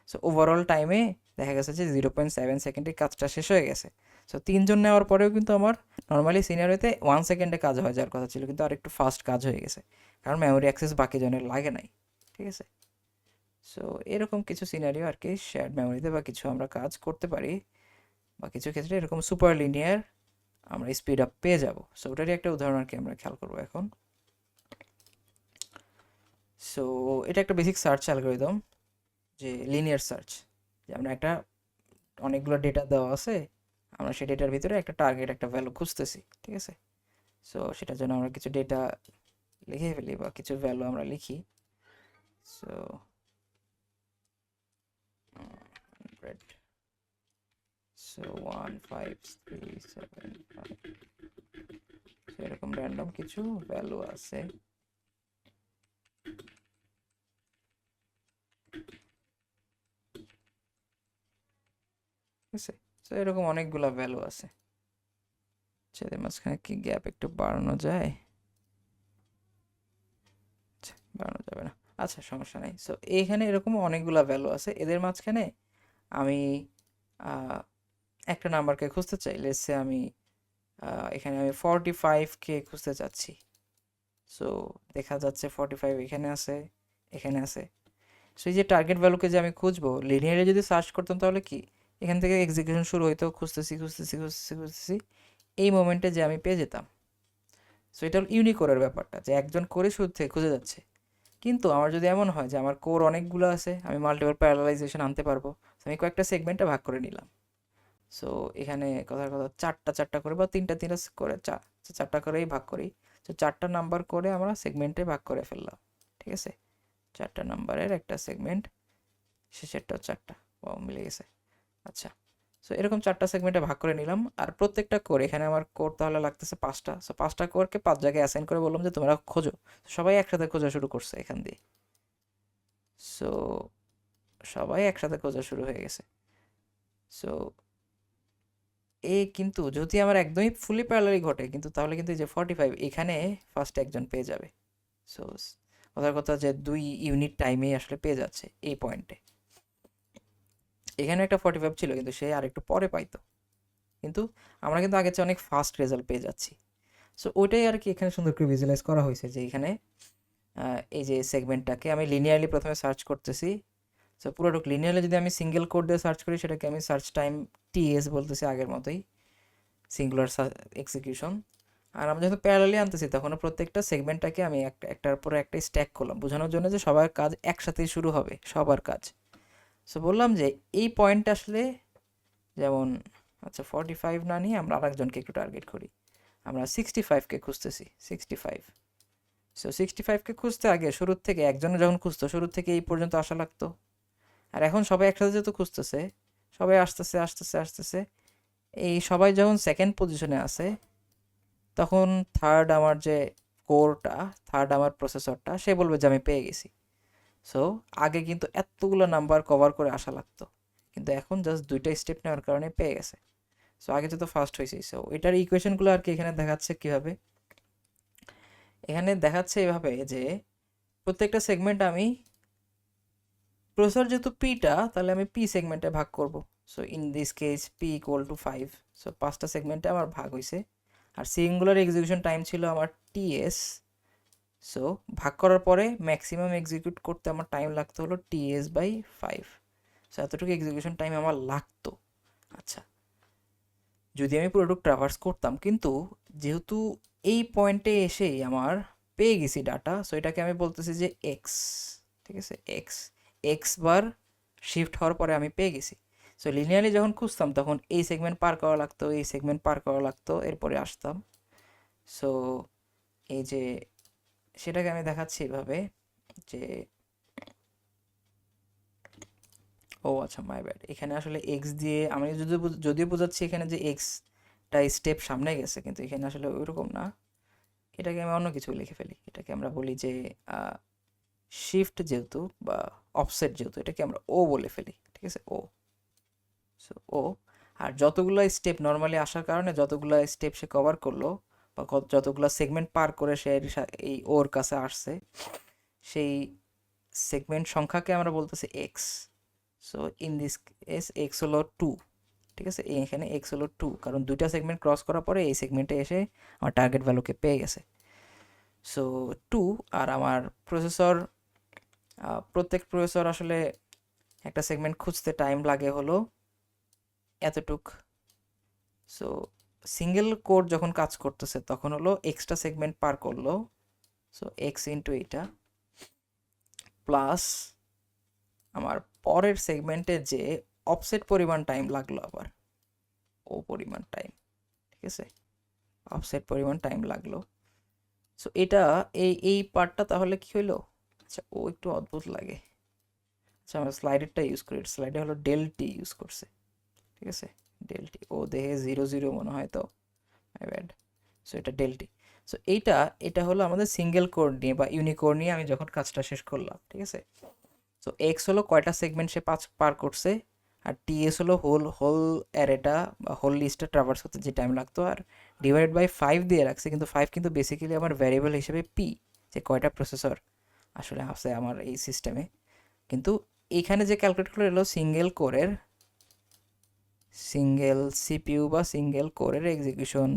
সো ওভারঅল টাইমে দেখা গেছে যে 0.7 সেকেন্ডে কাজটা শেষ হয়ে গেছে। সো 3 জন নেওয়ার পরেও কিন্তু আমার নর্মালি সিনারিওতে 1 সেকেন্ডে কাজ হয়ে যাওয়ার কথা ছিল, কিন্তু আর একটু ফাস্ট কাজ হয়ে গেছে, কারণ মেমোরি অ্যাক্সেস বাকি জনের লাগে নাই, ঠিক আছে। সো এরকম কিছু সিনারিও আর কি শেয়ার্ড মেমোরিতে বা কিছু আমরা কাজ করতে পারি, বা কিছু ক্ষেত্রে এরকম সুপার লিনিয়ার আমরা স্পিড আপ পেয়ে যাব। সো ওটারই একটা উদাহরণ আর কি আমরা খেয়াল করবো এখন। সো এটা একটা বেসিক সার্চ অ্যালগরিদম, যে লিনিয়ার সার্চ, যে আমরা একটা অনেকগুলো ডেটা দেওয়া আছে, আমরা সেই ডেটার ভিতরে একটা টার্গেট, একটা ভ্যালু খুঁজতেছি, ঠিক আছে। সো সেটার জন্য আমরা কিছু ডেটা লিখে ফেলি বা কিছু ভ্যালু আমরা লিখি। সো 100, সো 15375, এরকম র্যান্ডম কিছু ভ্যালু আছে। ঠিক আছে, সো এরকম অনেকগুলা ভ্যালু আছে, সেদের মাঝখানে কি গ্যাপ একটু বাড়ানো যায়? আচ্ছা, বাড়ানো যাবে না, আচ্ছা সমস্যা নেই। সো এইখানে এরকম অনেকগুলা ভ্যালু আছে, এদের মাঝখানে আমি একটা নাম্বারকে খুঁজতে চাই। লেটস সে আমি এখানে আমি 45কে খুঁজতে চাচ্ছি। সো দেখা যাচ্ছে 45 এখানে আছে, এখানে আছে। সো এই যে টার্গেট ভ্যালুকে যে আমি খুঁজবো, লিনিয়ারে যদি সার্চ করতাম তাহলে কি এখান থেকে এক্সিকিউশন শুরু হইতো, খুঁজতেছি খুঁজতেছি খুঁজতেছি খুঁজতেছি, এই মোমেন্টে যে আমি পেয়ে যেতাম। সো এটা ইউনিকোরের ব্যাপারটা, যে একজন করে শুরু থেকে খুঁজে যাচ্ছে। কিন্তু আমার যদি এমন হয় যে আমার কোর অনেকগুলো আছে, আমি মাল্টিপল প্যারালাইজেশন আনতে পারবো, আমি কয়েকটা সেগমেন্টে ভাগ করে নিলাম। সো এখানে কথার কথা চারটা চারটা করে বা তিনটা তিনটা করে চারটা করেই ভাগ করি। তো চারটা নাম্বার করে আমরা সেগমেন্টে ভাগ করে ফেললাম, ঠিক আছে। চারটা নাম্বারের একটা সেগমেন্ট, শেষেরটাও চারটা, ও মিলে গেছে। আচ্ছা, সো এরকম চারটা সেগমেন্টে ভাগ করে নিলাম, আর প্রত্যেকটা কোর, এখানে আমার কোর তাহলে লাগতেছে 5টা। সো 5টা কোরকে 5 জায়গায় অ্যাসাইন করে বললাম যে তোমরা খোঁজো। সবাই একসাথে খোঁজা শুরু করছে এখান দিয়ে। সো সবাই একসাথে খোঁজা শুরু হয়ে গেছে। সো কিন্তু যদি আমার একদমই ফুলি প্যারালালি ঘটে, কিন্তু তাহলে কিন্তু এই যে 45 এখানে ফার্স্ট একজন পেয়ে যাবে। সো কথার কথা যে 2 ইউনিট টাইমে আসলে পেয়ে যাচ্ছে এই পয়েন্টে। এখানে একটা 45 ছিল, কিন্তু সে আর একটু পরে পাইতো, কিন্তু আমরা কিন্তু আগের চেয়ে অনেক ফাস্ট রেজাল্ট পেয়ে যাচ্ছি। সো ওইটাই আর কি এখানে সুন্দর করে ভিজুয়ালাইজ করা হয়েছে, যে এখানে এই যে সেগমেন্টটাকে আমি লিনিয়ারলি প্রথমে সার্চ করতেছি। সো পুরোটুক লিনিয়ারলি যদি আমি সিঙ্গেল কোড দিয়ে সার্চ করি, সেটাকে আমি সার্চ টাইম টিএস বলতেছি আগের মতোই, সিঙ্গুলার এক্সিকিউশন। আর আমরা যখন প্যারালালি আনতেছি, তখন প্রত্যেকটা সেগমেন্টটাকে আমি একটার পরে একটা স্ট্যাক করলাম, বোঝানোর জন্য যে সবার কাজ একসাথেই শুরু হবে, সবার কাজ। সো বললাম যে এই পয়েন্ট আসলে যেমন, আচ্ছা 45 না নিয়ে আমরা আরেকজনকে একটু টার্গেট করি, আমরা 65কে খুঁজতেছি, 65। সো 65কে খুঁজতে আগে শুরুর থেকে একজনে যখন খুঁজতো, শুরুর থেকে এই পর্যন্ত আসা লাগতো। আর এখন সবাই একসাথে যেহেতু খুঁজতেছে, সবাই আসতেছে আসতেছে আসতেছে, এই সবাই যখন সেকেন্ড পজিশনে আছে, তখন থার্ড আমার যে কোরটা, থার্ড আমার প্রসেসরটা, সে বলবে যে আমি পেয়ে গেছি। সো আগে কিন্তু এতগুলো নাম্বার কভার করে আসা লাগতো, কিন্তু এখন জাস্ট 2টা স্টেপ নেওয়ার কারণে পেয়ে গেছে। সো আগে তো ফার্স্ট হয়েছে। সো এটার ইকুয়েশনগুলো আর কি এখানে দেখাচ্ছে কীভাবে, এখানে দেখাচ্ছে এভাবে যে প্রত্যেকটা সেগমেন্ট আমি, প্রসেসর যেহেতু পিটা, তাহলে আমি পি সেগমেন্টে ভাগ করব। So in this case P equal two 5। So 5টা সেগমেন্টে আমার ভাগ হয়েছে, আর সিঙ্গুলার এক্সিকিউশন টাইম ছিল আমার টিএস। সো ভাগ করার পরে ম্যাক্সিমাম এক্সিকিউট করতে আমার টাইম লাগতো হলো ts/5। সো এতটুকু এক্সিকিউশন টাইম আমার লাগতো। আচ্ছা, যদি আমি পুরোটুকু ট্রাভার্স করতাম, কিন্তু যেহেতু এই পয়েন্টে এসেই আমার পেয়ে গেছি ডাটা, সো এটাকে আমি বলতেছি যে এক্স, ঠিক আছে, এক্স এক্স বার শিফট হওয়ার পরে আমি পেয়ে গেছি। সো লিনিয়ারলি যখন খুঁজতাম, তখন এই সেগমেন্ট পার করা লাগতো, এই সেগমেন্ট পার করা লাগতো, এরপরে আসতাম। সো এই যে সেটাকে আমি দেখাচ্ছি এভাবে যে ও আচ্ছা মাই ব্যাড, এখানে আসলে এক্স দিয়ে আমি যদিও বোঝাচ্ছি এখানে যে এক্সটা স্টেপ সামনে গেছে, কিন্তু এখানে আসলে ওইরকম না। এটাকে আমি অন্য কিছু লিখে ফেলি, এটাকে আমরা বলি যে শিফট যেহেতু বা অফসেট যেহেতু, এটাকে আমরা ও বলে ফেলি, ঠিক আছে, ও। সো ও, আর যতগুলো স্টেপ নর্মালি আসার কারণে যতগুলো স্টেপ সে কভার করলো বা যতগুলো সেগমেন্ট পার করে সে এই ওর কাছে আসছে, সেই সেগমেন্ট সংখ্যাকে আমরা বলতেছি x. So in this case x হলো 2, ঠিক আছে, এখানে এক্স হলো 2, কারণ দুইটা সেগমেন্ট ক্রস করার পরে এই সেগমেন্টে এসে আমার টার্গেট ভ্যালুকে পেয়ে গেছে। সো 2, আর আমার প্রসেসর, প্রত্যেক প্রসেসর আসলে একটা সেগমেন্ট খুঁজতে টাইম লাগে হলো এতটুক। সো সিঙ্গেল কোর যখন কাজ করতেছে তখন হলো এক্সট্রা সেগমেন্ট পার করলো, সো এক্স ইন্টু এইটা প্লাস আমার পরের সেগমেন্টে যে অফসেট পরিমাণ টাইম লাগলো আবার ও পরিমাণ টাইম, ঠিক আছে, অফসেট পরিমাণ টাইম লাগলো। সো এটা এই পার্টটা তাহলে কি হইলো, আচ্ছা ও একটু অদ্ভুত লাগে, আচ্ছা আমরা স্লাইডারটা ইউজ করি, স্লাইডার হলো ডেল টি ইউজ করছে, ঠিক আছে, ডেল টি, ও দেখে 0 0 মনে হয়, তো মাই ব্যাড। সো এটা ডেল টি। সো এটা হলো আমাদের সিঙ্গেল কোর নিয়ে বা ইউনিকোর নিয়ে আমি যখন কাজটা শেষ করলাম, ঠিক আছে। সো এক্স হলো কয়টা সেগমেন্ট সে পার করছে, আর টিএস হলো হোল হোল অ্যারেটা বা হোল লিস্টটা ট্রাভার্স করতে যে টাইম লাগতো, আর ডিভাইড বাই 5 দিয়ে রাখছে, কিন্তু 5 কিন্তু বেসিক্যালি আমার ভ্যারিয়েবল হিসেবে পি, যে কয়টা প্রসেসর আসলে আছে আমার এই সিস্টেমে। কিন্তু এইখানে যে ক্যালকুলেট করে এলো সিঙ্গেল সিপিইউ বা সিঙ্গেল কোরের এক্সিকিউশন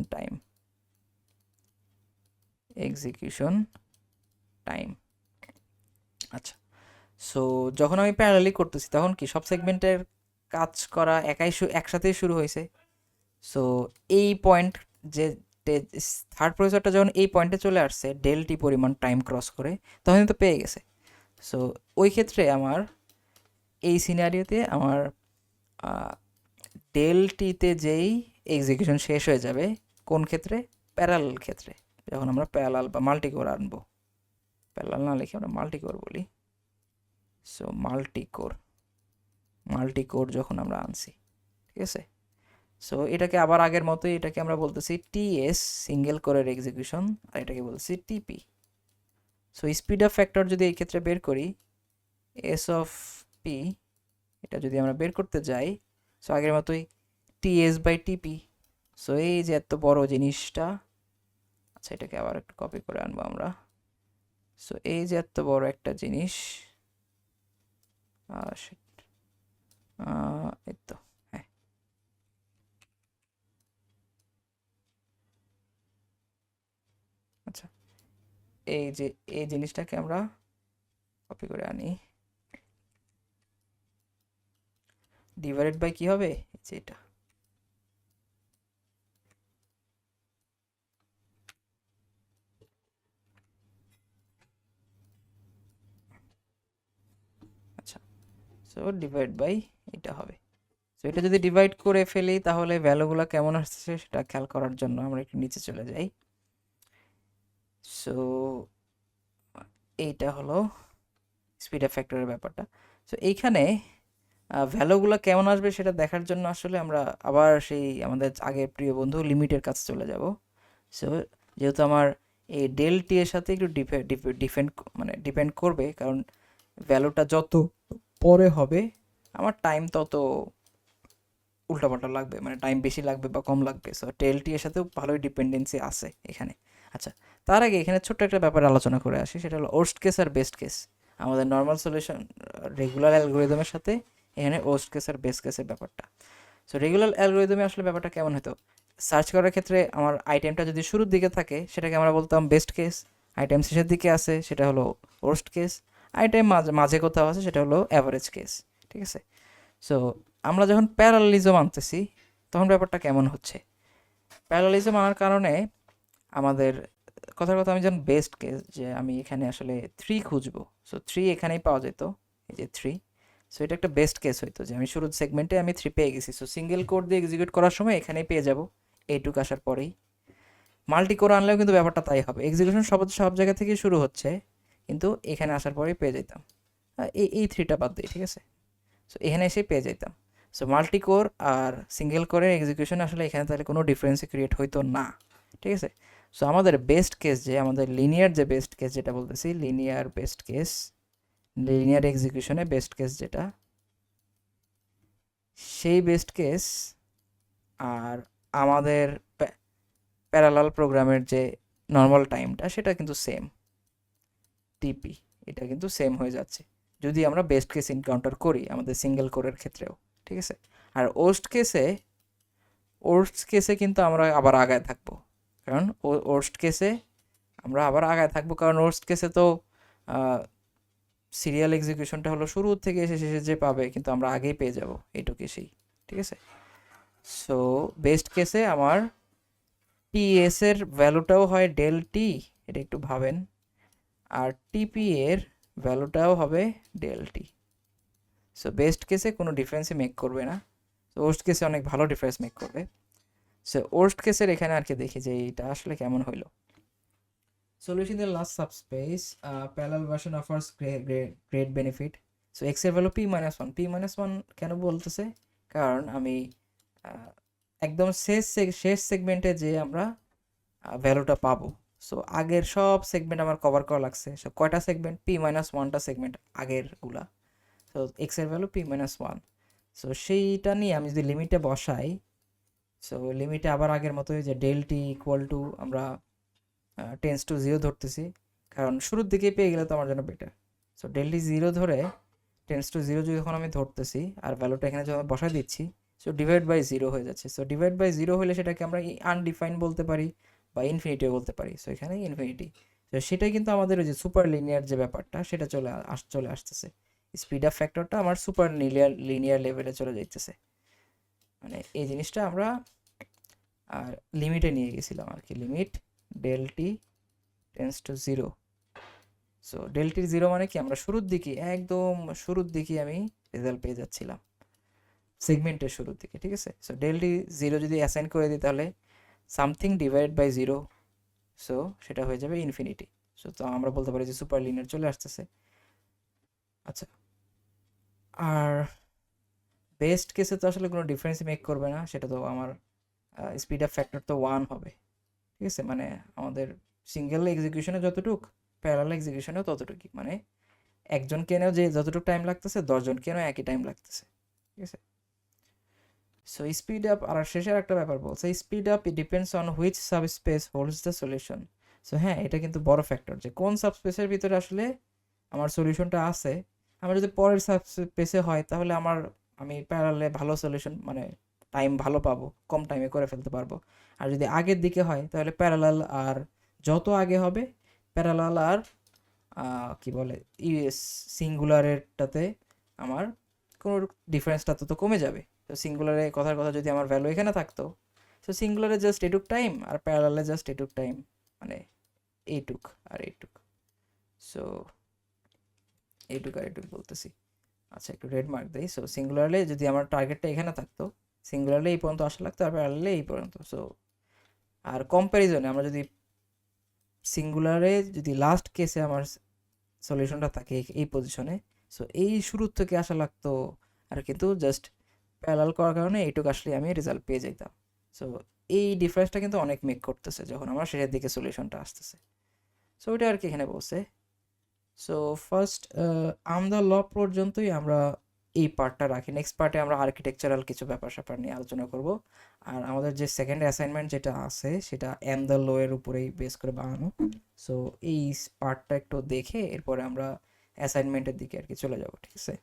টাইম। আচ্ছা, সো যখন আমি প্যারালালি করতেছি তখন কি সব সেগমেন্টের কাজ করা একসাথেই শুরু হয়েছে। সো এই পয়েন্ট যে থার্ড প্রসেসরটা যখন এই পয়েন্টে চলে আসছে ডেল টি পরিমাণ টাইম ক্রস করে, তখন তো পেয়ে গেছে। সো ওই ক্ষেত্রে আমার এই সিনারিওতে আমার ডেল টিতে যেই এক্সিকিউশন শেষ হয়ে যাবে, কোন ক্ষেত্রে, প্যারালাল ক্ষেত্রে, যখন আমরা প্যারালাল বা মাল্টিকোর আনবো, প্যারালাল না লিখে আমরা মাল্টিকোর বলি। সো মাল্টিকোর যখন আমরা আনছি, ঠিক আছে। সো এটাকে আবার আগের মতোই, এটাকে আমরা বলতেছি টিএস সিঙ্গেল কোরের এক্সিকিউশন, আর এটাকে বলতেছি টিপি। সো স্পিড অফ ফ্যাক্টর যদি এই ক্ষেত্রে বের করি, এস অফ পি, এটা যদি আমরা বের করতে যাই, সো আগের মতোই টিএস বাই টিপি। সো এই যে এত বড় জিনিসটা, আচ্ছা এটাকে আবার একটু কপি করে আনবো আমরা। সো এই যে এত বড় একটা জিনিস, এই তো, হ্যাঁ, আচ্ছা এই যে এই জিনিসটাকে আমরা কপি করে আনি, ডিভাইডেড বাই কি হবে, এই যে এটা। আচ্ছা, সো ডিভাইড বাই এটা হবে। সো এটা যদি ডিভাইড করে ফেলি তাহলে ভ্যালুগুলো কেমন আসছে সেটা খেয়াল করার জন্য আমরা একটু নিচে চলে যাই। সো এইটা হলো স্পিড অফ ফ্যাক্টরের ব্যাপারটা। সো এইখানে ভ্যালুগুলো কেমন আসবে সেটা দেখার জন্য আসলে আমরা আবার সেই আমাদের আগের প্রিয় বন্ধু লিমিটের কাছে চলে যাব। সো যেহেতু আমার এই ডেল টি এর সাথে একটু ডিপেন্ড করবে, কারণ ভ্যালুটা যত পরে হবে আমার টাইম তত উল্টাপাল্টা লাগবে, মানে টাইম বেশি লাগবে বা কম লাগবে। সো ডেল টি এর সাথেও ভালোই ডিপেন্ডেন্সি আছে এখানে। আচ্ছা, তার আগে এখানে ছোট্ট একটা ব্যাপার আলোচনা করে আসি, সেটা হলো ওর্স্ট কেস আর বেস্ট কেস। আমাদের নর্মাল সলিউশন রেগুলার অ্যালগোরিদমের সাথে এখানে ওর্স্ট কেস আর বেস্ট কেসের ব্যাপারটা। সো রেগুলার অ্যালগোরিদমে আসলে ব্যাপারটা কেমন হতো, সার্চ করার ক্ষেত্রে আমার আইটেমটা যদি শুরুর দিকে থাকে সেটাকে আমরা বলতাম বেস্ট কেস, আইটেম শেষের দিকে আছে সেটা হলো ওর্স্ট কেস, আইটেম মাঝে মাঝে কোথাও আছে সেটা হলো অ্যাভারেজ কেস, ঠিক আছে। সো আমরা যখন প্যারালালিজম আনতেছি তখন ব্যাপারটা কেমন হচ্ছে, প্যারালালিজম আনার কারণে আমাদের কথার কথা আমি যখন বেস্ট কেস যে আমি এখানে আসলে 3 খুঁজবো, সো 3 এখানেই পাওয়া যেত, এই যে 3। সো এটা একটা বেস্ট কেস হইতো যে আমি শুরুর সেগমেন্টে আমি 3 পেয়ে গেছি, সো সিঙ্গেল কোড দিয়ে এক্সিকিউট করার সময় এখানেই পেয়ে যাব এইটুক আসার পরেই। মাল্টি কোর আনলেও কিন্তু ব্যাপারটা তাই হবে, এক্সিকিউশন সব জায়গা থেকে শুরু হচ্ছে, কিন্তু এখানে আসার পরেই পেয়ে যেতাম। এই থ্রিটা বাদ দিই, ঠিক আছে। সো এখানে এসে পেয়ে যেতাম। সো মাল্টি কোর আর সিঙ্গেল কোরের এক্সিকিউশন আসলে এখানে তাহলে কোনো ডিফারেন্সই ক্রিয়েট হইতো না, ঠিক আছে। সো আমাদের বেস্ট কেস যে আমাদের লিনিয়ার যে বেস্ট কেস যেটা বলতেছি, লিনিয়ার বেস্ট কেস, লিনিয়ার এক্সিকিউশনে বেস্ট কেস যেটা, সেই বেস্ট কেস আর আমাদের প্যারালাল প্রোগ্রামের যে নর্মাল টাইমটা সেটা কিন্তু সেম, টিপি এটা কিন্তু সেম হয়ে যাচ্ছে যদি আমরা বেস্ট কেস এনকাউন্টার করি আমাদের সিঙ্গেল কোরের ক্ষেত্রেও, ঠিক আছে। আর ওর্স্ট কেসে কিন্তু আমরা আবার আগায় থাকবো, কারণ ওর্স্ট কেসে আমরা আবার আগায় থাকবো, কারণ ওর্স্ট কেসে তো সিরিয়াল এক্সিকিউশনটা হলো শুরু থেকে এসে শেষে যে পাবে, কিন্তু আমরা আগেই পেয়ে যাব এইটুকু সেই, ঠিক আছে। সো বেস্ট কেসে আমার টিএস এর ভ্যালুটাও হয় ডেল টি, এটা একটু ভাবেন, আর টিপি এর ভ্যালুটাও হবে ডেল টি। সো বেস্ট কেসে কোনো ডিফারেন্সই মেক করবে না, তো ওর্স্ট কেসে অনেক ভালো ডিফারেন্স মেক করবে। সো ওর্স্ট কেসের এখানে আর কি দেখি যে এইটা আসলে কেমন হইলো। Solution in the last subspace, parallel version offers great benefit. So x এর ভ্যালু p-1, p-1 কেন বলতেছে, কারণ আমি একদম শেষ সেগমেন্টে যে আমরা ভ্যালুটা পাবো। সো আগের সব সেগমেন্ট আমার কভার করা লাগছে, সো কয়টা সেগমেন্ট, p-1টা সেগমেন্ট আগের গুলা। সো এক্স এর ভ্যালু p-1, সো সেইটা নিয়ে আমি যদি লিমিটে বসাই, সো লিমিটে আবার আগের মতোই যে ডেল টি ইকুয়াল টু আমরা টেন্স টু 0 ধরতেছি, কারণ শুরুর দিকেই পেয়ে গেলে তো আমার জন্য বেটার। সো ডেল টি 0 ধরে টেন্স টু 0 যখন আমি ধরতেছি আর ভ্যালুটা এখানে যখন বসাই দিচ্ছি, সো ডিভাইড বাই 0 হয়ে যাচ্ছে। সো ডিভাইড বাই 0 হলে সেটাকে আমরা আনডিফাইন বলতে পারি বা ইনফিনিটিও বলতে পারি। সো এখানে ইনফিনিটি, তো সেটাই কিন্তু আমাদের ওই যে সুপার লিনিয়ার যে ব্যাপারটা সেটা চলে আসতেছে। স্পিড আপ ফ্যাক্টরটা আমার সুপার লিনিয়ার লেভেলে চলে যাইতেছে, মানে এই জিনিসটা আমরা আর লিমিটে নিয়ে গেছিলাম আর কি, limit del T tends to 0। So del T 0 মানে কি আমরা শুরুর দিকে, একদম শুরুর দিকে আমি রেজাল্ট পেয়ে যাচ্ছিলাম সেগমেন্টের শুরুর দিকে, ঠিক আছে। সো ডেল টি 0 যদি অ্যাসাইন করে দিই তাহলে সামথিং ডিভাইড বাই 0, সো সেটা হয়ে যাবে ইনফিনিটি। সো তো আমরা বলতে পারি যে সুপার লিনিয়ার চলে আসতেছে। আচ্ছা, আর বেস্ট কেসে তো আসলে কোনো ডিফারেন্স মেক করবে না, সেটা তো আমার স্পিড আপ ফ্যাক্টর তো 1 হবে, ঠিক আছে। মানে আমাদের সিঙ্গেল এক্সিকিউশনে যতটুক, প্যারালাল এক্সিকিউশনেও ততটুকুই, মানে একজন কেনেও যে যতটুকু টাইম লাগতেছে 10জন কেনেও একই টাইম লাগতেছে, ঠিক আছে। সো স্পিড আপ, আর শেষের একটা ব্যাপার বলছে, speed up depends on which subspace holds the solution. So হ্যাঁ, এটা কিন্তু বড় ফ্যাক্টর যে কোন সাবস্পেসের ভিতরে আসলে আমার সলিউশনটা আছে। আমার যদি পরের সাবস্পেসে হয় তাহলে আমি প্যারালালে ভালো সলিউশন, মানে টাইম ভালো পাবো, কম টাইমে করে ফেলতে পারবো। আর যদি আগের দিকে হয় তাহলে প্যারালাল, আর যত আগে হবে প্যারালাল আর কি বলে সিঙ্গুলারেরটাতে আমার কোনো ডিফারেন্সটা তো কমে যাবে। তো সিঙ্গুলারে কথার কথা যদি আমার ভ্যালু এখানে থাকতো, তো সিঙ্গুলারে জাস্ট এটুক টাইম আর প্যারালালে জাস্ট এটুক টাইম, মানে এইটুক আর এইটুক। সো এইটুক আর এইটুক বলতেছি, আচ্ছা একটু রেড মার্ক দেই। সো সিঙ্গুলারলি যদি আমার টার্গেটটা এখানে থাকতো, সিঙ্গুলারলি এই পর্যন্ত আসা লাগতো আর প্যারালালি এই পর্যন্ত। সো আর কম্প্যারিজনে আমরা যদি সিঙ্গুলারে যদি লাস্ট কেসে আমার সলিউশনটা থাকে এই পজিশনে, সো এই শুরুর থেকে আসা লাগতো, আর কিন্তু জাস্ট প্যারালাল করার কারণে এইটুকু আসলে আমি রেজাল্ট পেয়ে যেতাম। সো এই ডিফারেন্সটা কিন্তু অনেক মেক করতেছে যখন আমার শেষের দিকে সলিউশনটা আসতেছে। সো ওইটা আর কি এখানে বলছে। সো ফার্স্ট আমদা ল পর্যন্তই আমরা এই পার্টটা রাখি, নেক্সট পার্টে আমরা আর্কিটেকচারাল কিছু ব্যাপার স্যাপার নিয়ে আলোচনা করব। আর আমাদের যে সেকেন্ড অ্যাসাইনমেন্ট যেটা আছে সেটা দ্য ল এর উপরেই বেস করে বানানো। সো এই পার্টটা একটু দেখে এরপরে আমরা অ্যাসাইনমেন্টের দিকে আর কি চলে যাব, ঠিক আছে।